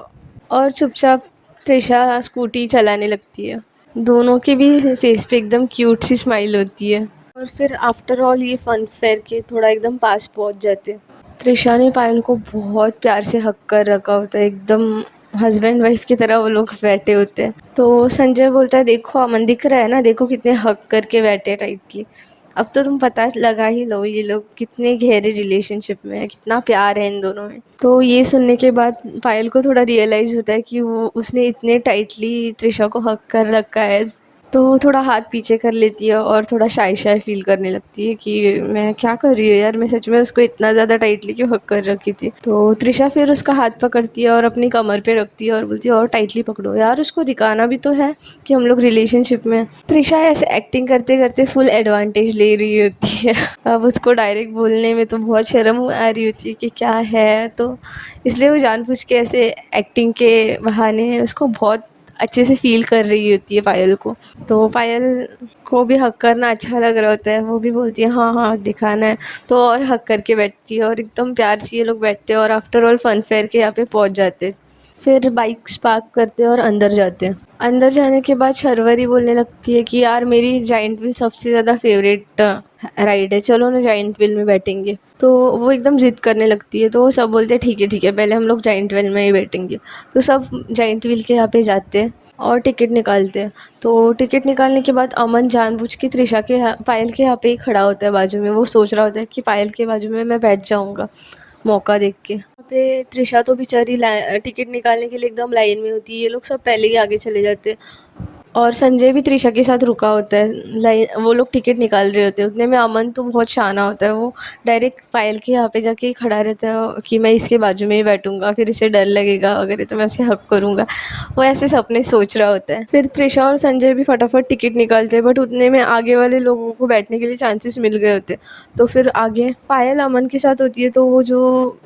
और चुपचाप त्रिशा स्कूटी चलाने लगती है। दोनों के भी फेस पे एकदम क्यूट सी स्माइल होती है। और फिर आफ्टर ऑल ये फन फेयर के थोड़ा एकदम पास पहुंच जाते हैं। त्रिशा ने पायल को बहुत प्यार से हक कर रखा होता है, एकदम हस्बैंड वाइफ की तरह वो लोग बैठे होते हैं। तो संजय बोलता है देखो अमन दिख रहा है ना, देखो कितने हक करके बैठे हैं टाइटली, अब तो तुम पता लगा ही लो ये लोग कितने गहरे रिलेशनशिप में है, कितना प्यार है इन दोनों में। तो ये सुनने के बाद पायल को थोड़ा रियलाइज़ होता है कि वो उसने इतने टाइटली त्रिशा को हक कर रखा है। तो वो थोड़ा हाथ पीछे कर लेती है और थोड़ा शाय शाय फील करने लगती है कि मैं क्या कर रही हूँ यार, मैं सच में उसको इतना ज़्यादा टाइटली क्यों हक कर रखी थी। तो त्रिशा फिर उसका हाथ पकड़ती है और अपनी कमर पे रखती है और बोलती है और टाइटली पकड़ो यार, उसको दिखाना भी तो है कि हम लोग रिलेशनशिप में। त्रिशा ऐसे एक्टिंग करते करते फुल एडवांटेज ले रही होती है। अब उसको डायरेक्ट बोलने में तो बहुत शर्म आ रही होती है कि क्या है, तो इसलिए वो जानबूझ के ऐसे एक्टिंग के बहाने उसको बहुत अच्छे से फ़ील कर रही होती है पायल को। तो पायल को भी हग करना अच्छा लग रहा होता है, वो भी बोलती है हाँ, हाँ दिखाना है, तो और हग करके बैठती है और एकदम प्यार से ये लोग बैठते हैं और आफ्टर ऑल फन फेयर के यहाँ पे पहुँच जाते हैं। फिर बाइक्स पार्क करते हैं और अंदर जाते हैं। अंदर जाने के बाद शर्वरी बोलने लगती है कि यार मेरी जाइंट व्हील सबसे ज़्यादा फेवरेट राइड है, चलो ना जाइंट व्हील में बैठेंगे। तो वो एकदम ज़िद करने लगती है, तो वो सब बोलते हैं ठीक है पहले हम लोग जाइंट व्हील में ही बैठेंगे। तो सब जाइंट व्हील के यहाँ पे जाते हैं और टिकट निकालते हैं। तो टिकट निकालने के बाद अमन जानबूझ के त्रिशा के पायल के यहाँ पे ही खड़ा होता है बाजू में। वो सोच रहा होता है कि पायल के बाजू में मैं बैठ जाऊँगा मौका देख के। यहाँ पे त्रिशा तो बेचारी टिकट निकालने के लिए एकदम लाइन में होती है, ये लोग सब पहले ही आगे चले जाते हैं और संजय भी त्रिशा के साथ रुका होता है। लाइन वो लोग टिकट निकाल रहे होते हैं, उतने में अमन तो बहुत शाना होता है, वो डायरेक्ट पायल के यहाँ पे जाके खड़ा रहता है कि मैं इसके बाजू में ही बैठूंगा, फिर इसे डर लगेगा वगैरह तो मैं उसे हक करूँगा। वो ऐसे सपने सोच रहा होता है। फिर त्रिशा और संजय भी फटाफट टिकट निकालते हैं, बट उतने में आगे वाले लोगों को बैठने के लिए चांसेस मिल गए होते। तो फिर आगे पायल अमन के साथ होती है, तो वो जो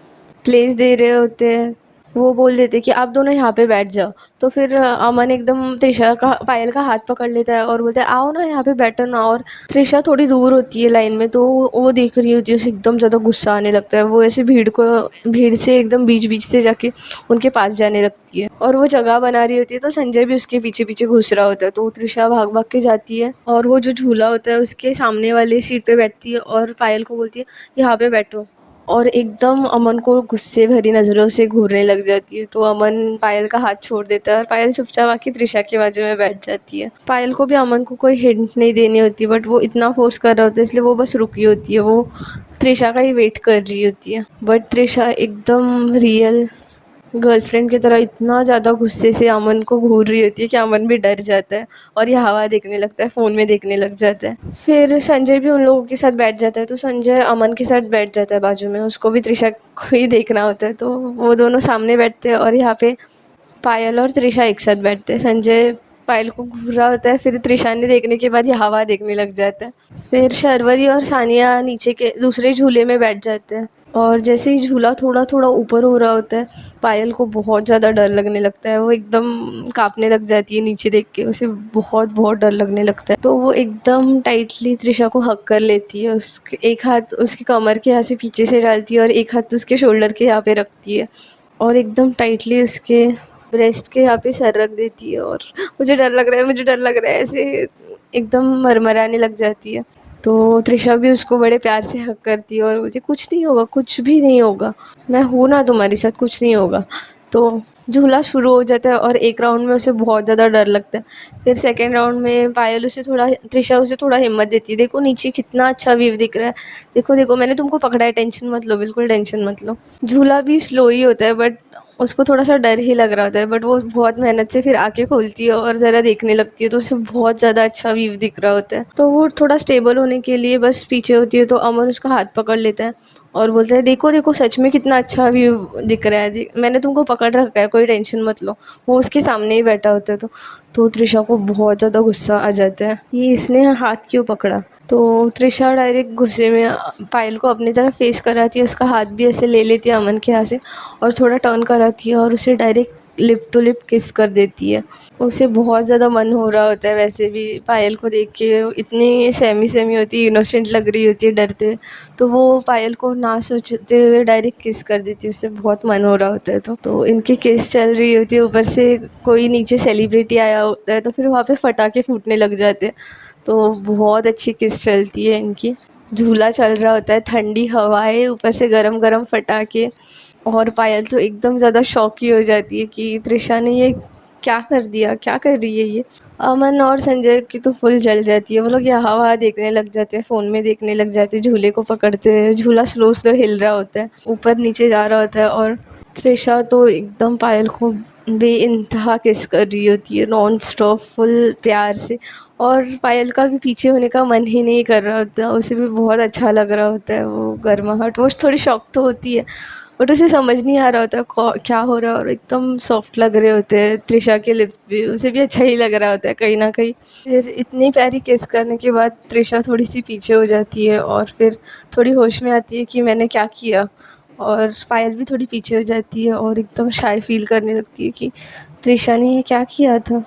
प्लेस दे रहे होते हैं वो बोल देते कि आप दोनों यहाँ पे बैठ जाओ। तो फिर अमन एकदम त्रिशा का पायल का हाथ पकड़ लेता है और बोलता है आओ ना यहाँ पे बैठो ना। और त्रिशा थोड़ी दूर होती है लाइन में, तो वो देख रही होती है, उसे एकदम ज़्यादा गुस्सा आने लगता है। वो ऐसे भीड़ से एकदम बीच बीच से जाके उनके पास जाने लगती है और वो जगह बना रही होती है। तो संजय भी उसके पीछे पीछे घुस रहा होता है, तो त्रिशा भाग भाग के जाती है और वो जो झूला होता है उसके सामने वाली सीट पे बैठती है और पायल को बोलती है यहाँ पे बैठो। और एकदम अमन को गुस्से भरी नज़रों से घूरने लग जाती है, तो अमन पायल का हाथ छोड़ देता है और पायल चुपचाप आके त्रिशा के बाजू में बैठ जाती है। पायल को भी अमन को कोई हिंट नहीं देनी होती, बट वो इतना फोर्स कर रहा होता है इसलिए वो बस रुकी होती है, वो त्रिशा का ही वेट कर रही होती है। बट त्रिशा एकदम रियल गर्लफ्रेंड की तरह इतना ज़्यादा गुस्से से अमन को घूर रही होती है कि अमन भी डर जाता है और ये हवा देखने लगता है, फ़ोन में देखने लग जाता है। फिर संजय भी उन लोगों के साथ बैठ जाता है, तो संजय अमन के साथ बैठ जाता है बाजू में, उसको भी त्रिशा को ही देखना होता है। तो वो दोनों सामने बैठते हैं और यहाँ पे पायल और त्रिशा एक साथ बैठते हैं। संजय पायल को घूर रहा होता है, फिर त्रिशा ने देखने के बाद ये हवा देखने लग जाता है। फिर शर्वरी और सानिया नीचे के दूसरे झूले में बैठ जाते हैं और जैसे ही झूला थोड़ा थोड़ा ऊपर हो रहा होता है पायल को बहुत ज़्यादा डर लगने लगता है। वो एकदम कांपने लग जाती है, नीचे देख के उसे बहुत बहुत डर लगने लगता है। तो वो एकदम टाइटली त्रिशा को हग कर लेती है, उसके एक हाथ उसकी कमर के यहाँ से पीछे से डालती है और एक हाथ उसके शोल्डर के यहाँ पे रखती है और एकदम टाइटली उसके ब्रेस्ट के यहाँ पे सर रख देती है और मुझे डर लग रहा है, मुझे डर लग रहा है, ऐसे एकदम मरमराने लग जाती है। तो त्रिशा भी उसको बड़े प्यार से हग करती है और बोलती कुछ नहीं होगा, कुछ भी नहीं होगा, मैं हूँ ना तुम्हारे साथ, कुछ नहीं होगा। तो झूला शुरू हो जाता है और एक राउंड में उसे बहुत ज़्यादा डर लगता है। फिर सेकेंड राउंड में पायल उसे थोड़ा त्रिशा उसे थोड़ा हिम्मत देती है, देखो नीचे कितना अच्छा व्यू दिख रहा है, देखो देखो मैंने तुमको पकड़ा है, टेंशन मत लो, बिल्कुल टेंशन मत लो। झूला भी स्लो ही होता है बट उसको थोड़ा सा डर ही लग रहा होता है, बट वो बहुत मेहनत से फिर आके खोलती है और ज़रा देखने लगती है, तो उसे बहुत ज़्यादा अच्छा व्यू दिख रहा होता है। तो वो थोड़ा स्टेबल होने के लिए बस पीछे होती है, तो अमन उसका हाथ पकड़ लेता है और बोलता है देखो देखो सच में कितना अच्छा व्यू दिख रहा है, मैंने तुमको पकड़ रखा है, कोई टेंशन मत लो। वो उसके सामने ही बैठा होता है। तो त्रिशा को बहुत ज़्यादा गुस्सा आ जाता है, ये इसने हाथ क्यों पकड़ा। तो त्रिशा डायरेक्ट गुस्से में पायल को अपनी तरफ फेस कराती है, उसका हाथ भी ऐसे ले लेती है अमन के हाथ से और थोड़ा टर्न कराती है और उसे डायरेक्ट लिप टू लिप किस कर देती है। उसे बहुत ज़्यादा मन हो रहा होता है वैसे भी पायल को देख के, इतनी सहमी सहमी होती है, इनोसेंट लग रही होती है डरते हुए, तो वो पायल को ना सोचते हुए डायरेक्ट किस कर देती है, उससे बहुत मन हो रहा होता है। तो इनकी किस चल रही होती है, ऊपर से कोई नीचे सेलिब्रिटी आया होता है, तो फिर वहाँ पे पटाखे फूटने लग जाते हैं, तो बहुत अच्छी किस चलती है इनकी। झूला चल रहा होता है, ठंडी हवाएं, ऊपर से गरम गरम पटाखे, और पायल तो एकदम ज़्यादा शॉक ही हो जाती है कि त्रिशा ने ये क्या कर दिया, क्या कर रही है ये। अमन और संजय की तो फुल जल जाती है, वो लोग यहाँ वहाँ देखने लग जाते हैं, फ़ोन में देखने लग जाते हैं, झूले को पकड़ते हैं, झूला स्लो स्लो हिल रहा होता है, ऊपर नीचे जा रहा होता है और त्रिशा तो एकदम पायल को बेइंतहा किस कर रही होती है, नॉन स्टॉप फुल प्यार से। और पायल का भी पीछे होने का मन ही नहीं कर रहा होता, उसे भी बहुत अच्छा लग रहा होता है वो गर्माहट। वो थोड़ी शॉक तो होती है बट उसे समझ नहीं आ रहा होता क्या हो रहा है, और एकदम सॉफ्ट लग रहे होते हैं त्रिशा के लिप्स भी, उसे भी अच्छा ही लग रहा होता है कहीं ना कहीं। फिर इतनी प्यारी किस करने के बाद त्रिशा थोड़ी सी पीछे हो जाती है और फिर थोड़ी होश में आती है कि मैंने क्या किया, और पायल भी थोड़ी पीछे हो जाती है और एकदम शाय फील करने लगती है कि त्रिशा ने ये क्या किया था।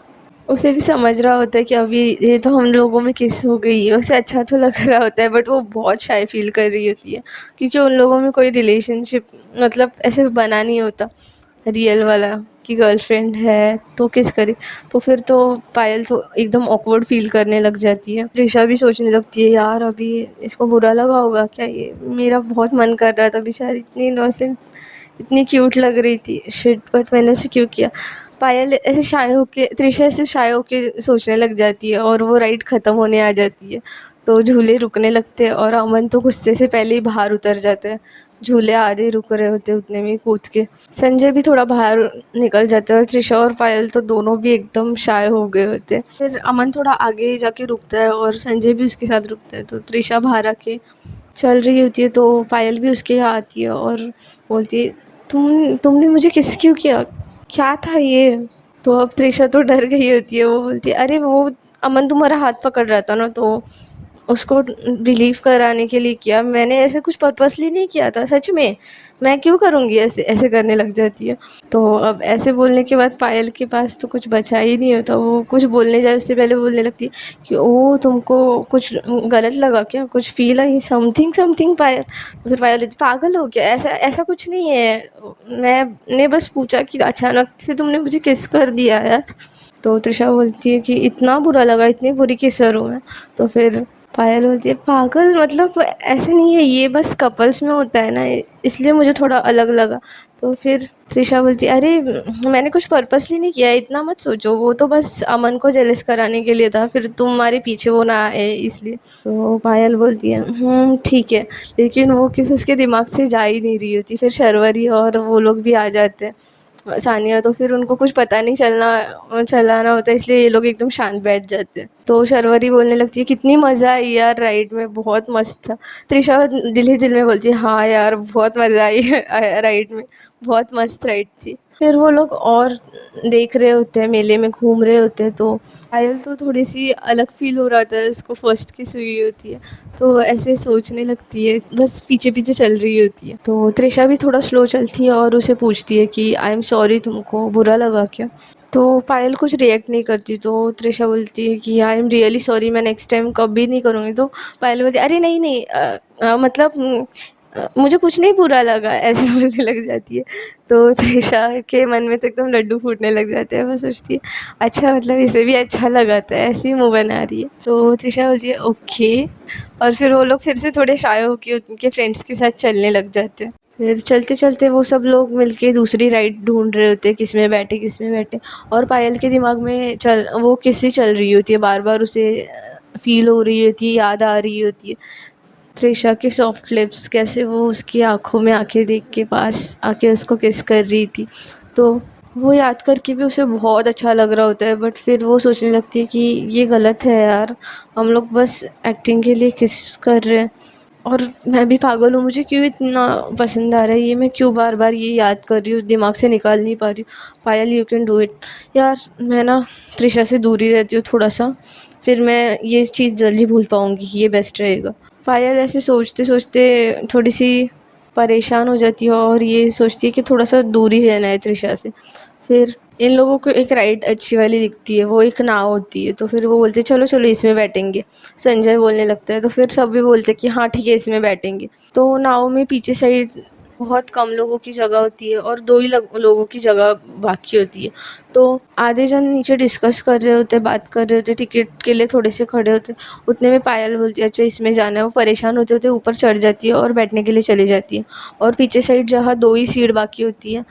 उसे भी समझ रहा होता है कि अभी ये तो हम लोगों में किस हो गई है, उसे अच्छा तो लग रहा होता है बट वो बहुत शाय फील कर रही होती है क्योंकि उन लोगों में कोई रिलेशनशिप मतलब ऐसे बना नहीं होता रियल वाला कि गर्लफ्रेंड है तो किस करे। तो फिर तो पायल तो एकदम ऑकवर्ड फील करने लग जाती है। त्रिशा भी सोचने लगती है यार अभी इसको बुरा लगा होगा क्या, ये मेरा बहुत मन कर रहा था, बेचारी इतनी इनोसेंट इतनी क्यूट लग रही थी, शिट बट मैंने ऐसे क्यों किया। पायल ऐसे शाय होके त्रिशा ऐसे शाय होके सोचने लग जाती है और वो राइड ख़त्म होने आ जाती है। तो झूले रुकने लगते हैं और अमन तो गुस्से से पहले ही बाहर उतर जाता है। झूले आधे रुक रहे होते उतने में ही कूद के। संजय भी थोड़ा बाहर निकल जाता है और त्रिशा और पायल तो दोनों भी एकदम शाय हो गए होते हैं। फिर अमन थोड़ा आगे जाके रुकता है और संजय भी उसके साथ रुकता है। तो त्रिशा बाहर आके चल रही होती है तो पायल भी उसके यहाँ आती है और बोलती है तुमने मुझे किस क्यों किया, क्या था ये। तो अब त्रिशा तो डर गई होती है, वो बोलती है अरे वो अमन तुम्हारा हाथ पकड़ रहा था ना तो उसको रिलीव कराने के लिए किया, मैंने ऐसे कुछ पर्पसली नहीं किया था, सच में मैं क्यों करूँगी, ऐसे ऐसे करने लग जाती है। तो अब ऐसे बोलने के बाद पायल के पास तो कुछ बचा ही नहीं होता, वो कुछ बोलने जाए उससे पहले बोलने लगती है कि ओ तुमको कुछ गलत लगा क्या, कुछ फील आई समथिंग समथिंग। पायल तो फिर पायल बोलती, पागल हो क्या, ऐसा ऐसा कुछ नहीं है, मैंने बस पूछा कि अचानक से तुमने मुझे किस कर दिया यार। तो त्रिशा बोलती है कि इतना बुरा लगा, इतनी बुरी किसर हूँ मैं। तो फिर पायल बोलती है पागल मतलब ऐसे नहीं है, ये बस कपल्स में होता है ना, इसलिए मुझे थोड़ा अलग लगा। तो फिर त्रिशा बोलती है अरे मैंने कुछ पर्पसली नहीं किया, इतना मत सोचो, वो तो बस अमन को जेलस कराने के लिए था, फिर तुम्हारे पीछे वो ना आए इसलिए। तो पायल बोलती है ठीक है, लेकिन वो किस उसके दिमाग से जा ही नहीं रही होती। फिर शर्वरी और वो लोग भी आ जाते हैं, सानिया, तो फिर उनको कुछ पता नहीं चलाना होता, इसलिए ये लोग एकदम शांत बैठ जाते हैं। तो शर्वरी बोलने लगती है कितनी मज़ा आई यार राइड में, बहुत मस्त था। त्रिशा दिल ही दिल में बोलती है हाँ यार बहुत मज़ा आई राइड में, बहुत मस्त राइड थी। फिर वो लोग और देख रहे होते हैं, मेले में घूम रहे होते हैं। तो पायल तो थोड़ी सी अलग फील हो रहा था, उसको फर्स्ट किस हुई होती है तो ऐसे सोचने लगती है, बस पीछे पीछे चल रही होती है। तो त्रिशा भी थोड़ा स्लो चलती है और उसे पूछती है कि आई एम सॉरी, तुमको बुरा लगा क्या। तो पायल कुछ रिएक्ट नहीं करती। तो त्रिशा बोलती है कि आई एम रियली सॉरी, मैं नेक्स्ट टाइम कभी नहीं करूँगी। तो पायल बोलती है अरे नहीं नहीं मतलब मुझे कुछ नहीं बुरा लगा, ऐसे बोलने लग जाती है। तो त्रिशा के मन में तो एकदम लड्डू फूटने लग जाते हैं, वो सोचती है अच्छा मतलब इसे भी अच्छा लगा था, ऐसे ही मुँह बना रही है। तो त्रिशा बोलती है ओके, और फिर वो लोग फिर से थोड़े शाय होकर उनके फ्रेंड्स के साथ चलने लग जाते हैं। फिर चलते चलते वो सब लोग मिलके दूसरी राइड ढूंढ रहे होते हैं, किस में बैठे किस में बैठे। और पायल के दिमाग में वो किस्सी चल रही होती है, बार बार उसे फील हो रही होती है, याद आ रही होती है त्रिशा के सॉफ्ट लिप्स, कैसे वो उसकी आंखों में आंखें देख के पास आके उसको किस कर रही थी। तो वो याद करके भी उसे बहुत अच्छा लग रहा होता है, बट फिर वो सोचने लगती है कि ये गलत है यार, हम लोग बस एक्टिंग के लिए किस कर रहे हैं और मैं भी पागल हूँ, मुझे क्यों इतना पसंद आ रहा है ये, मैं क्यों बार बार ये याद कर रही हूँ, दिमाग से निकाल नहीं पा रही हूँ। पायल यू कैन डू इट। यार मैं ना त्रिशा से दूर ही रहती हूँ थोड़ा सा, फिर मैं ये चीज़ जल्दी भूल पाऊँगी, ये बेस्ट रहेगा। पायल ऐसे सोचते सोचते थोड़ी सी परेशान हो जाती है और ये सोचती है कि थोड़ा सा दूर ही रहना है त्रिशा से। फिर इन लोगों को एक राइड अच्छी वाली दिखती है, वो एक नाव होती है। तो फिर वो बोलते हैं चलो चलो इसमें बैठेंगे। संजय बोलने लगता है तो फिर सब भी बोलते हैं कि हाँ ठीक है इसमें बैठेंगे। तो नाव में पीछे साइड बहुत कम लोगों की जगह होती है और दो ही लोगों की जगह बाकी होती है। तो आधे जन नीचे डिस्कस कर रहे होते, बात कर रहे होते, टिकट के लिए थोड़े से खड़े होते। उतने में पायल बोलती है अच्छा इसमें जाना है। वो परेशान होते होते ऊपर चढ़ जाती है और बैठने के लिए चली जाती है। और पीछे साइड जहाँ दो ही सीट बाकी होती है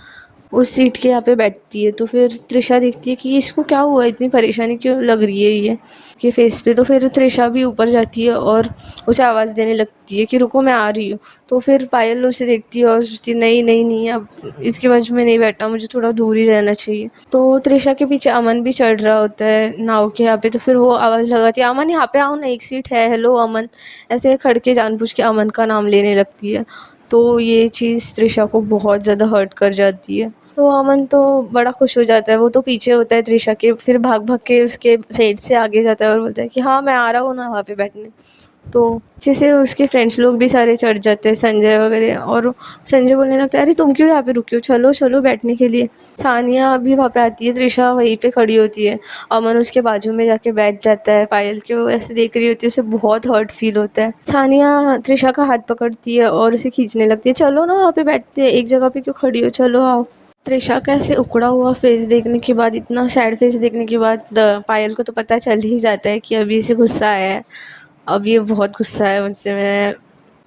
उस सीट के यहाँ पे बैठती है। तो फिर त्रिशा देखती है कि इसको क्या हुआ, इतनी परेशानी क्यों लग रही है ये के फेस पे। तो फिर त्रिशा भी ऊपर जाती है और उसे आवाज़ देने लगती है कि रुको मैं आ रही हूँ। तो फिर पायल उसे देखती है और सोचती है नहीं नहीं नहीं, अब इसके वजह में नहीं बैठना, मुझे थोड़ा दूर ही रहना चाहिए। तो त्रिशा के पीछे अमन भी चढ़ रहा होता है नाव के यहाँ पे। तो फिर वो आवाज़ लगाती है अमन यहाँ पे आओ ना, एक सीट है, हेलो अमन, ऐसे खड़ के जानबूझ के अमन का नाम लेने लगती है। तो ये चीज़ त्रिशा को बहुत ज़्यादा हर्ट कर जाती है। तो अमन तो बड़ा खुश हो जाता है, वो तो पीछे होता है त्रिशा के, फिर भाग भाग के उसके साइड से आगे जाता है और बोलता है कि हाँ मैं आ रहा हूँ ना वहाँ पे बैठने। तो जैसे उसके फ्रेंड्स लोग भी सारे चढ़ जाते हैं, संजय वगैरह, और संजय बोलने लगता है अरे तुम क्यों यहाँ पे रुकी हो, चलो चलो बैठने के लिए। सानिया भी वहाँ पे आती है, त्रिशा वहीं पे खड़ी होती है, अमन उसके बाजू में जाके बैठ जाता है, पायल को ऐसे देख रही होती है, उसे बहुत हर्ट फील होता है। सानिया त्रिशा का हाथ पकड़ती है और उसे खींचने लगती है, चलो ना वहाँ पे बैठते हैं, एक जगह पे क्यों खड़ी हो, चलो आओ। त्रिशा का ऐसे उखड़ा हुआ फेस देखने के बाद, इतना सैड फेस देखने के बाद पायल को तो पता चल ही जाता है कि अभी इसे गुस्सा आया है, अब ये बहुत गुस्सा है मुझसे।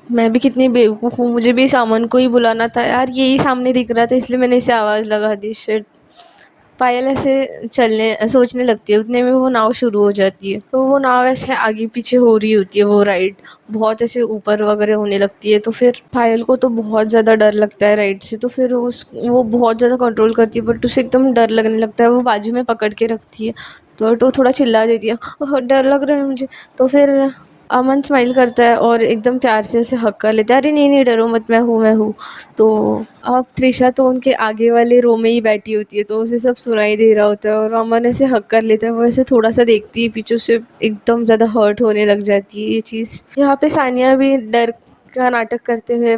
मैं भी कितनी बेवकूफ़ हूँ, मुझे भी इस अमन को ही बुलाना था यार, यही सामने दिख रहा था इसलिए मैंने इसे आवाज़ लगा दी, शिट। पायल ऐसे चलने सोचने लगती है, उतने में वो नाव शुरू हो जाती है, तो वो नाव ऐसे आगे पीछे हो रही होती है, वो राइड बहुत ऐसे ऊपर वगैरह होने लगती है। तो फिर पायल को तो बहुत ज़्यादा डर लगता है राइड से, तो फिर वो बहुत ज़्यादा कंट्रोल करती है, बट उसे एकदम डर लगने लगता है, वो बाजू में पकड़ के रखती है, तो थोड़ा चिल्ला देती है, ओह डर लग रहा है मुझे। तो फिर अमन स्माइल करता है और एकदम प्यार से उसे हक कर लेता है, अरे नहीं नहीं डरो मत, मैं हूँ। तो अब त्रिशा तो उनके आगे वाले रो में ही बैठी होती है, तो उसे सब सुनाई दे रहा होता है, और अमन ऐसे हक कर लेता है, वो ऐसे थोड़ा सा देखती है पीछे से, एकदम ज़्यादा हर्ट होने लग जाती है ये चीज़। यहाँ पे सानिया भी डर का नाटक करते हुए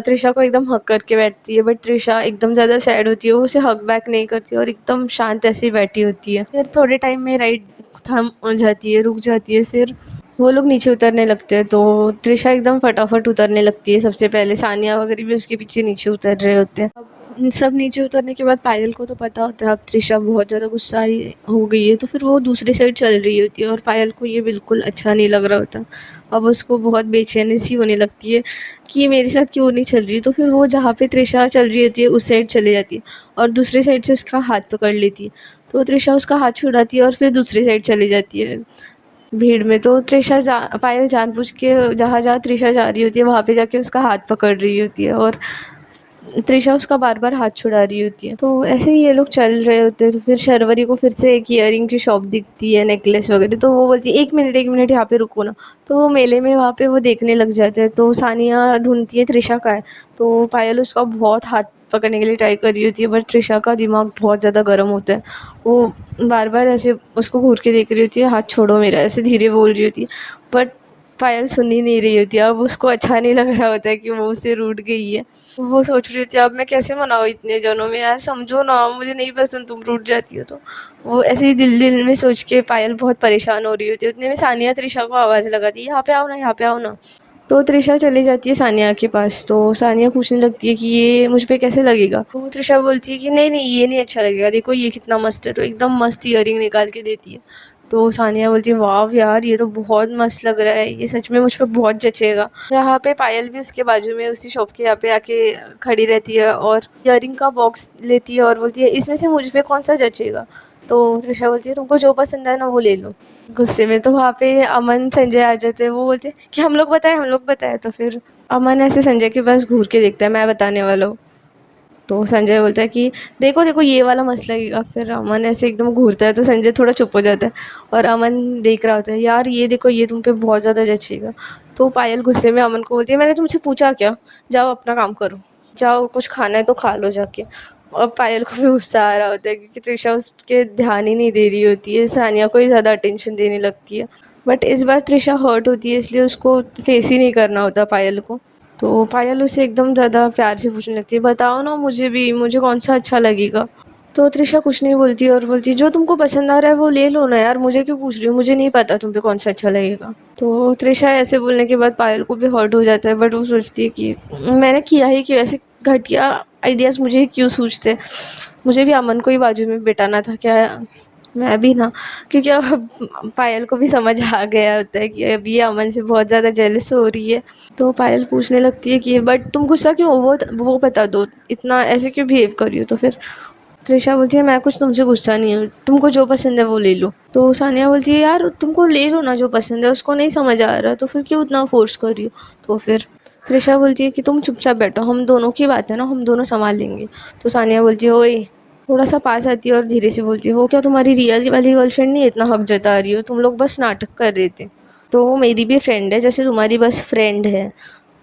त्रिशा को एकदम हक करके बैठती है, बट त्रिशा एकदम ज़्यादा सैड होती है, वो उसे हक बैक नहीं करती और एकदम शांत ऐसे ही बैठी होती है। फिर थोड़े टाइम में राइड थम जाती है, रुक जाती है, फिर वो लोग नीचे उतरने लगते हैं, तो त्रिशा एकदम फटाफट उतरने लगती है, सबसे पहले सानिया वगैरह भी उसके पीछे नीचे उतर रहे होते हैं। अब इन सब नीचे उतरने के बाद पायल को तो पता होता है अब त्रिशा बहुत ज़्यादा गुस्सा हो गई है, तो फिर वो दूसरी साइड चल रही होती है, और पायल को ये बिल्कुल अच्छा नहीं लग रहा होता। अब उसको बहुत बेचैनी सी होने लगती है कि ये मेरे साथ क्यों नहीं चल रही, तो फिर वो जहाँ पे त्रिशा चल रही होती है उस साइड चली जाती है, और दूसरी साइड से उसका हाथ पकड़ लेती है, तो त्रिशा उसका हाथ छुड़ाती है और फिर दूसरी साइड चली जाती है भीड़ में। तो पायल जानबूझ के जहाँ जहाँ त्रिशा जा रही होती है वहाँ पे जाके उसका हाथ पकड़ रही होती है, और त्रिशा उसका बार बार हाथ छुड़ा रही होती है। तो ऐसे ही ये लोग चल रहे होते हैं, तो फिर शर्वरी को फिर से एक ईयरिंग की शॉप दिखती है, नेकलेस वगैरह, तो वो बोलती है एक मिनट यहाँ पे रुको ना। तो वो मेले में वहाँ पे वो देखने लग जाते हैं, तो सानिया ढूंढती है त्रिशा का है, तो पायल उसका बहुत हाथ पकड़ने के लिए ट्राई कर रही होती है, बट त्रिशा का दिमाग बहुत ज़्यादा गर्म होता है, वो बार बार ऐसे उसको घूर के देख रही होती है, हाथ छोड़ो मेरा, ऐसे धीरे बोल रही होती है, बट पायल सुन ही नहीं रही होती है। अब उसको अच्छा नहीं लग रहा होता है कि वो उससे रूठ गई है, वो सोच रही होती है अब मैं कैसे मनाऊँ इतने जनों में, यार समझो ना, मुझे नहीं पसंद तुम रूठ जाती हो। तो वो ऐसे ही दिल दिल में सोच के पायल बहुत परेशान हो रही होती है, उतने में सानिया त्रिशा को आवाज़ लगाती है, यहाँ पे आओ ना, यहाँ पे आओ ना। तो त्रिशा चली जाती है सानिया के पास, तो सानिया पूछने लगती है कि ये मुझ पे कैसे लगेगा, तो त्रिशा बोलती है कि नहीं नहीं ये नहीं अच्छा लगेगा, देखो ये कितना मस्त है, तो एकदम मस्त ईयरिंग निकाल के देती है। तो सानिया बोलती है वाह यार ये तो बहुत मस्त लग रहा है, ये सच में मुझ पे बहुत जचेगा। यहाँ पे पायल भी उसके बाजू में उसी शॉप के यहाँ पे आके खड़ी रहती है और ईयरिंग का बॉक्स लेती है और बोलती है इसमें से मुझ पे कौन सा जचेगा। तो त्रिशा बोलती है तुमको जो पसंद है ना वो ले लो। गुस्से में तो वहाँ पे अमन संजय आ जाते हैं, वो बोलते हैं कि हम लोग बताए। तो फिर अमन ऐसे संजय के पास घूर के देखता है, मैं बताने वाला हूँ। तो संजय बोलता है कि देखो देखो ये वाला मसला लगेगा। फिर अमन ऐसे एकदम घूरता है तो संजय थोड़ा चुप हो जाता है और अमन देख रहा होता है, यार ये देखो ये तुम पे बहुत ज़्यादा जचेगा। तो पायल गुस्से में अमन को बोलती है मैंने तुमसे पूछा क्या, जाओ अपना काम करो, जाओ कुछ खाना है तो खा लो जाके। और पायल को भी गुस्सा आ रहा होता है क्योंकि त्रिशा उसके ध्यान ही नहीं दे रही होती है, सानिया को ही ज़्यादा अटेंशन देने लगती है। बट इस बार त्रिशा हर्ट होती है इसलिए उसको फेस ही नहीं करना होता पायल को। तो पायल उसे एकदम ज़्यादा प्यार से पूछने लगती है, बताओ ना मुझे कौन सा अच्छा लगेगा। तो त्रिशा कुछ नहीं बोलती और बोलती है जो तुमको पसंद आ रहा है वो ले लो ना यार, मुझे क्यों पूछ रही हो, मुझे नहीं पता तुम पे कौन सा अच्छा लगेगा। तो त्रिशा ऐसे बोलने के बाद पायल को भी हर्ट हो जाता है, बट वो सोचती है कि मैंने किया ही क्यों, ऐसे घटिया आइडियाज़ मुझे क्यों सूझते, मुझे भी अमन को ही बाजू में बिठाना था क्या, मैं भी ना। क्योंकि अब पायल को भी समझ आ गया होता है कि अब ये अमन से बहुत ज़्यादा जेलस हो रही है। तो पायल पूछने लगती है कि बट तुम गुस्सा क्यों हो, वो बता दो, इतना ऐसे क्यों बिहेव कर रही हो। तो फिर त्रिशा बोलती है मैं कुछ तुमसे गुस्सा नहीं हूँ, तुमको जो पसंद है वो ले लो। तो सानिया बोलती है यार तुमको ले लो ना जो पसंद है, उसको नहीं समझ आ रहा तो फिर क्यों उतना फोर्स कर रही हो। तो फिर त्रिशा बोलती है कि तुम चुपचाप बैठो, हम दोनों की बात है ना, हम दोनों संभाल लेंगे। तो सानिया बोलती है ओए, थोड़ा सा पास आती है और धीरे से बोलती है वो क्या तुम्हारी रियल वाली गर्लफ्रेंड नहीं, इतना हक जता रही हो, तुम लोग बस नाटक कर रहे थे। तो वो मेरी भी फ्रेंड है जैसे तुम्हारी बस फ्रेंड है।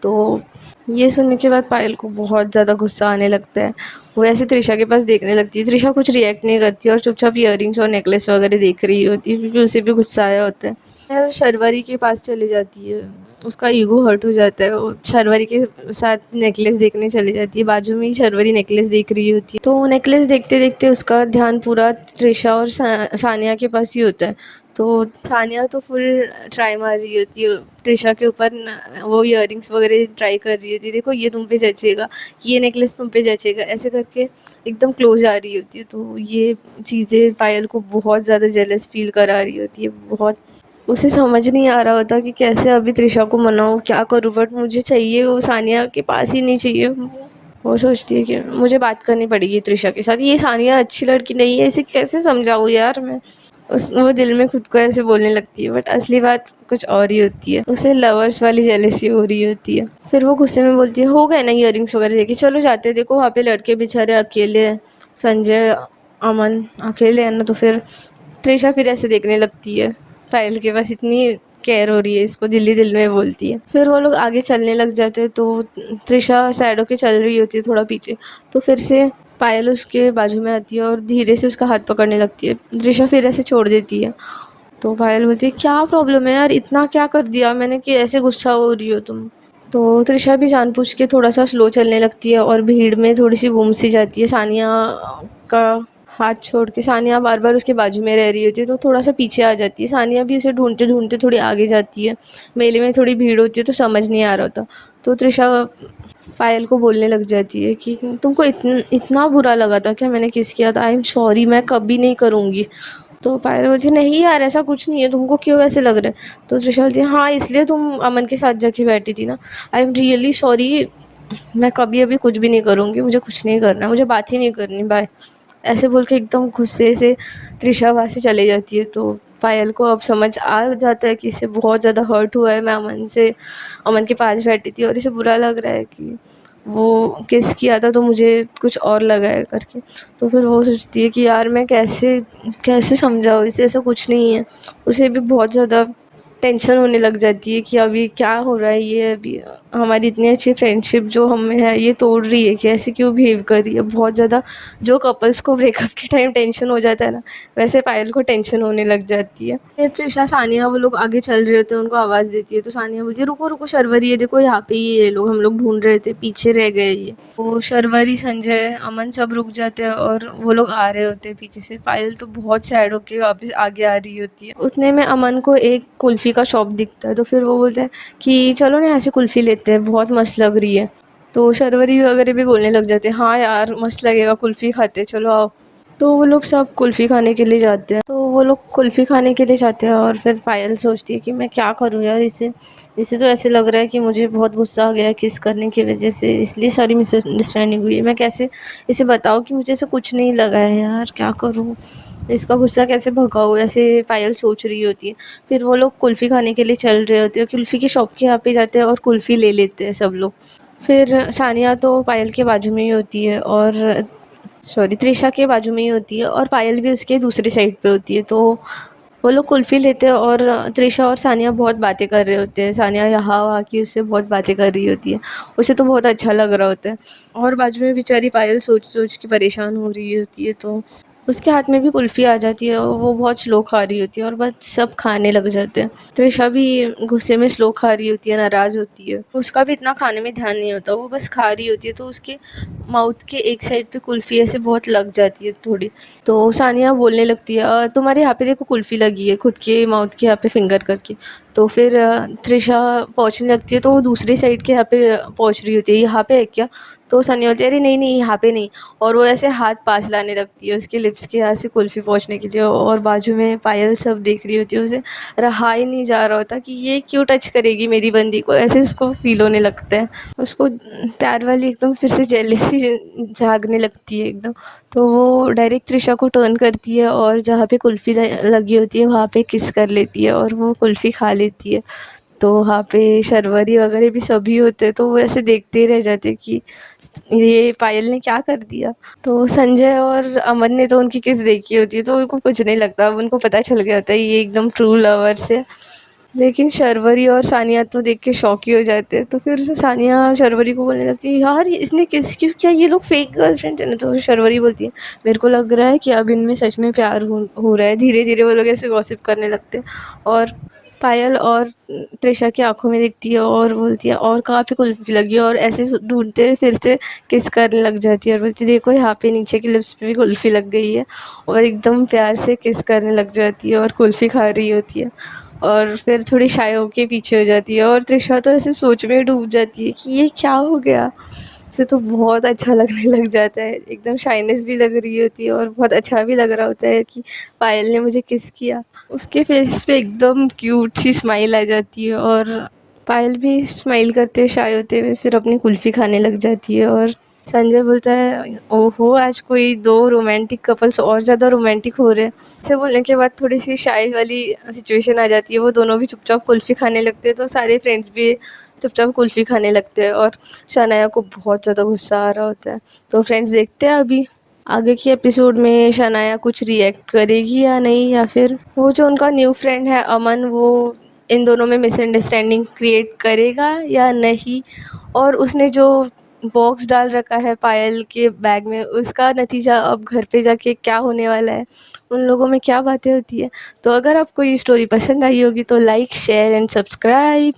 तो ये सुनने के बाद पायल को बहुत ज़्यादा गुस्सा आने लगता है। वो ऐसे त्रिशा के पास देखने लगती है। त्रिशा कुछ रिएक्ट नहीं करती और चुपचाप इयररिंग्स और नेकलेस वगैरह देख रही होती है, क्योंकि उसे भी गुस्सा आया होता है। पायल शर्वरी के पास चली जाती है। उसका ईगो हर्ट हो जाता है। वो शर्वरी के साथ नेकलेस देखने चली जाती है। बाजू में ही शर्वरी नेकलेस देख रही होती है। तो वो नेकलेस देखते देखते उसका ध्यान पूरा त्रिशा और सानिया के पास ही होता है। तो सानिया तो फुल ट्राई मार रही होती है त्रिशा के ऊपर वो इयररिंग्स वगैरह ट्राई कर रही होती है। देखो ये तुम पे जचेगा, ये नेकलेस तुम पे जचेगा, ऐसे करके एकदम क्लोज आ रही होती है। तो ये चीज़ें पायल को बहुत ज़्यादा जेलस फील करा रही होती है। बहुत उसे समझ नहीं आ रहा होता कि कैसे अभी त्रिशा को मनाऊँ, क्या करूँ, बट मुझे चाहिए वो सानिया के पास ही नहीं चाहिए। वो सोचती है कि मुझे बात करनी पड़ेगी त्रिशा के साथ। ये सानिया अच्छी लड़की नहीं है, इसे कैसे समझाऊँ यार मैं। वो दिल में खुद को ऐसे बोलने लगती है, बट असली बात कुछ और ही होती है। उसे लवर्स वाली जेलसी हो रही होती है। फिर वो गुस्से में बोलती है, हो गए ना इयररिंग्स वगैरह लेके, चलो जाते हैं। देखो वहाँ पे लड़के बेचारे अकेले हैं, संजय अमन अकेले हैं ना। तो फिर त्रिशा फिर ऐसे देखने लगती है। पायल के पास इतनी केयर हो रही है इसको, दिल में बोलती है। फिर वो लोग आगे चलने लग जाते हैं। तो त्रिशा साइड होके चल रही होती है थोड़ा पीछे। तो फिर से पायल उसके बाजू में आती है और धीरे से उसका हाथ पकड़ने लगती है। त्रिशा फिर ऐसे छोड़ देती है। तो पायल बोलती है, क्या प्रॉब्लम है यार, इतना क्या कर दिया मैंने कि ऐसे गुस्सा हो रही हो तुम। तो त्रिशा भी जानबूझ के थोड़ा सा स्लो चलने लगती है और भीड़ में थोड़ी सी गुम सी जाती है। सानिया का हाथ छोड़ के, सानिया बार बार उसके बाजू में रह रही होती है तो थोड़ा सा पीछे आ जाती है। सानिया भी उसे ढूंढते ढूंढते थोड़ी आगे जाती है। मेले में थोड़ी भीड़ होती है तो समझ नहीं आ रहा होता। तो त्रिशा पायल को बोलने लग जाती है कि तुमको इतना बुरा लगा था क्या मैंने किस किया था, आई एम सॉरी, मैं कभी नहीं करूँगी। तो पायल बोलती है, नहीं यार ऐसा कुछ नहीं है, तुमको क्यों ऐसे लग रहा है। तो त्रिशा बोलती है, हाँ इसलिए तुम अमन के साथ जाके बैठी थी ना, आई एम रियली सॉरी, मैं कभी अभी कुछ भी नहीं करूँगी, मुझे कुछ नहीं करना, मुझे बात ही नहीं करनी, बाय। ऐसे बोल के एकदम गुस्से से त्रिशा वहाँ से चले जाती है। तो पायल को अब समझ आ जाता है कि इसे बहुत ज़्यादा हर्ट हुआ है। मैं अमन के पास बैठी थी और इसे बुरा लग रहा है कि वो किस किया था तो मुझे कुछ और लगा है करके। तो फिर वो सोचती है कि यार मैं कैसे कैसे समझाऊँ इसे, ऐसा कुछ नहीं है। उसे भी बहुत ज़्यादा टेंशन होने लग जाती है कि अभी क्या हो रहा है, ये अभी हमारी इतनी अच्छी फ्रेंडशिप जो हम में है ये तोड़ रही है कि ऐसे क्यों बिहेव कर रही है। बहुत ज़्यादा जो कपल्स को ब्रेकअप के टाइम टेंशन हो जाता है ना, वैसे पायल को टेंशन होने लग जाती है। फिर त्रिशा सानिया वो लोग आगे चल रहे होते हैं, उनको आवाज़ देती है। तो सानिया बोलती है, रुको रुको शर्वरी, ये देखो यहाँ पे ये लोग हम लोग ढूंढ रहे थे, पीछे रह गए ये। वो शर्वरी, संजय, अमन सब रुक जाते हैं और वो लोग आ रहे होते हैं पीछे से। पायल तो बहुत सैड होके वापस आगे आ रही होती है। उतने में अमन को एक कुल्फ़ी का शॉप दिखता है। तो फिर वो बोलता है कि चलो ना यहाँ से कुल्फ़ी लेते हैं, बहुत मस्त लग रही है। तो शर्वरी वगैरह भी बोलने लग जाते हैं, हाँ यार मस्त लगेगा, कुल्फ़ी खाते, चलो आओ। तो वो लोग सब कुल्फ़ी खाने के लिए जाते हैं। तो वो लोग कुल्फ़ी खाने के लिए जाते हैं और फिर पायल सोचती है कि मैं क्या करूँ यार, इसे तो ऐसे लग रहा है कि मुझे बहुत गुस्सा आ गया है किस करने की वजह से, इसलिए सारी मिसअंडरस्टैंडिंग हुई है। मैं कैसे इसे बताऊँ कि मुझे ऐसा कुछ नहीं लगा है यार, क्या करूँ, इसका गुस्सा कैसे भगाऊँ, ऐसे पायल सोच रही होती है। फिर वो लोग कुल्फ़ी खाने के लिए चल रहे होते हैं। कुल्फ़ी की शॉप के यहाँ पे जाते हैं और कुल्फ़ी ले लेते हैं सब लोग। फिर सानिया तो पायल के बाजू में ही होती है और त्रिशा के बाजू में ही होती है और पायल भी उसके दूसरी साइड पे होती है। तो वो लोग कुल्फ़ी लेते हैं और त्रिशा और सानिया बहुत बातें कर रहे होते हैं। सानिया यहाँ वहाँ की उससे बहुत बातें कर रही होती है। उसे तो बहुत अच्छा लग रहा होता है और बाजू में बेचारी पायल सोच सोच के परेशान हो रही होती है। तो उसके हाथ में भी कुल्फ़ी आ जाती है और वो बहुत स्लो खा रही होती है और बस सब खाने लग जाते हैं। त्रिशा भी गुस्से में स्लो खा रही होती है, नाराज़ होती है। उसका भी इतना खाने में ध्यान नहीं होता, वो बस खा रही होती है। तो उसके माउथ के एक साइड पे कुल्फ़ी ऐसे बहुत लग जाती है थोड़ी। तो सानिया बोलने लगती है, तुम्हारे यहाँ पे देखो कुल्फ़ी लगी है", खुद के माउथ के यहाँ पे फिंगर करके। तो फिर त्रिशा पहुँचने लगती है तो वो दूसरी साइड के यहाँ पे पहुँच रही होती है, यहाँ पे है क्या? तो सानिया बोलती है, अरे नहीं नहीं यहाँ पे नहीं। और वो ऐसे हाथ पास लाने लगती है उसके लिप्स के यहाँ से कुल्फ़ी पहुँचने के लिए। और बाजू में पायल सब देख रही होती है, उसे रहा ही नहीं जा रहा होता कि ये क्यों टच करेगी मेरी बंदी को, ऐसे उसको फील होने लगता है। उसको प्यार वाली एकदम फिर से जेलसी जागने लगती है एकदम। तो वो डायरेक्ट त्रिशा को टर्न करती है और जहाँ पे कुल्फ़ी लगी होती है वहाँ पे किस कर लेती है और वो कुल्फ़ी खा लेती है। तो वहाँ पे शर्वरी वगैरह भी सभी होते हैं तो वो ऐसे देखते ही रह जाते हैं कि ये पायल ने क्या कर दिया। तो संजय और अमन ने तो उनकी किस देखी होती है तो उनको कुछ नहीं लगता, अब उनको पता चल गया होता है ये एकदम ट्रू लवर्स है। लेकिन शर्वरी और सानिया तो देख के शॉक ही हो जाते हैं। तो फिर सानिया शर्वरी को बोलने लगती है, यार इसने किस क्यों क्या, ये लोग फेक गर्लफ्रेंड है ना। तो शर्वरी बोलती है, मेरे को लग रहा है कि अब इनमें सच में प्यार हो रहा है। धीरे धीरे वो लोग ऐसे गॉसिप करने लगते हैं और पायल और त्रिशा की आंखों में देखती है और बोलती है, और कहाँ पे कुल्फी लगी है, और ऐसे ढूंढते फिरते किस करने लग जाती है और बोलती है, देखो यहाँ पे नीचे की लिप्स पे भी कुल्फी लग गई है, और एकदम प्यार से किस करने लग जाती है और कुल्फी खा रही होती है। और फिर थोड़ी शाय होके पीछे हो जाती है और त्रिशा तो ऐसे सोच में डूब जाती है कि ये क्या हो गया। उसे तो बहुत अच्छा लगने लग जाता है, एकदम शाइनेस भी लग रही होती है और बहुत अच्छा भी लग रहा होता है कि पायल ने मुझे किस किया। उसके फेस पे एकदम क्यूट सी स्माइल आ जाती है और पायल भी स्माइल करते शाय होते हुए फिर अपनी कुल्फ़ी खाने लग जाती है। और संजय बोलता है, ओहो आज कोई दो रोमांटिक कपल्स और ज़्यादा रोमांटिक हो रहे हैं। ऐसे बोलने के बाद थोड़ी सी शाय वाली सिचुएशन आ जाती है, वो दोनों भी चुपचाप कुल्फ़ी खाने लगते हैं। तो सारे फ्रेंड्स भी चुपचाप कुल्फ़ी खाने लगते हैं और शनाया को बहुत ज़्यादा गुस्सा आ रहा होता है। तो फ्रेंड्स देखते हैं अभी आगे की एपिसोड में शनाया कुछ रिएक्ट करेगी या नहीं, या फिर वो जो उनका न्यू फ्रेंड है अमन, वो इन दोनों में मिसअंडरस्टैंडिंग क्रिएट करेगा या नहीं। और उसने जो बॉक्स डाल रखा है पायल के बैग में, उसका नतीजा अब घर पे जाके क्या होने वाला है, उन लोगों में क्या बातें होती है। तो अगर आपको ये स्टोरी पसंद आई होगी तो लाइक शेयर एंड सब्सक्राइब।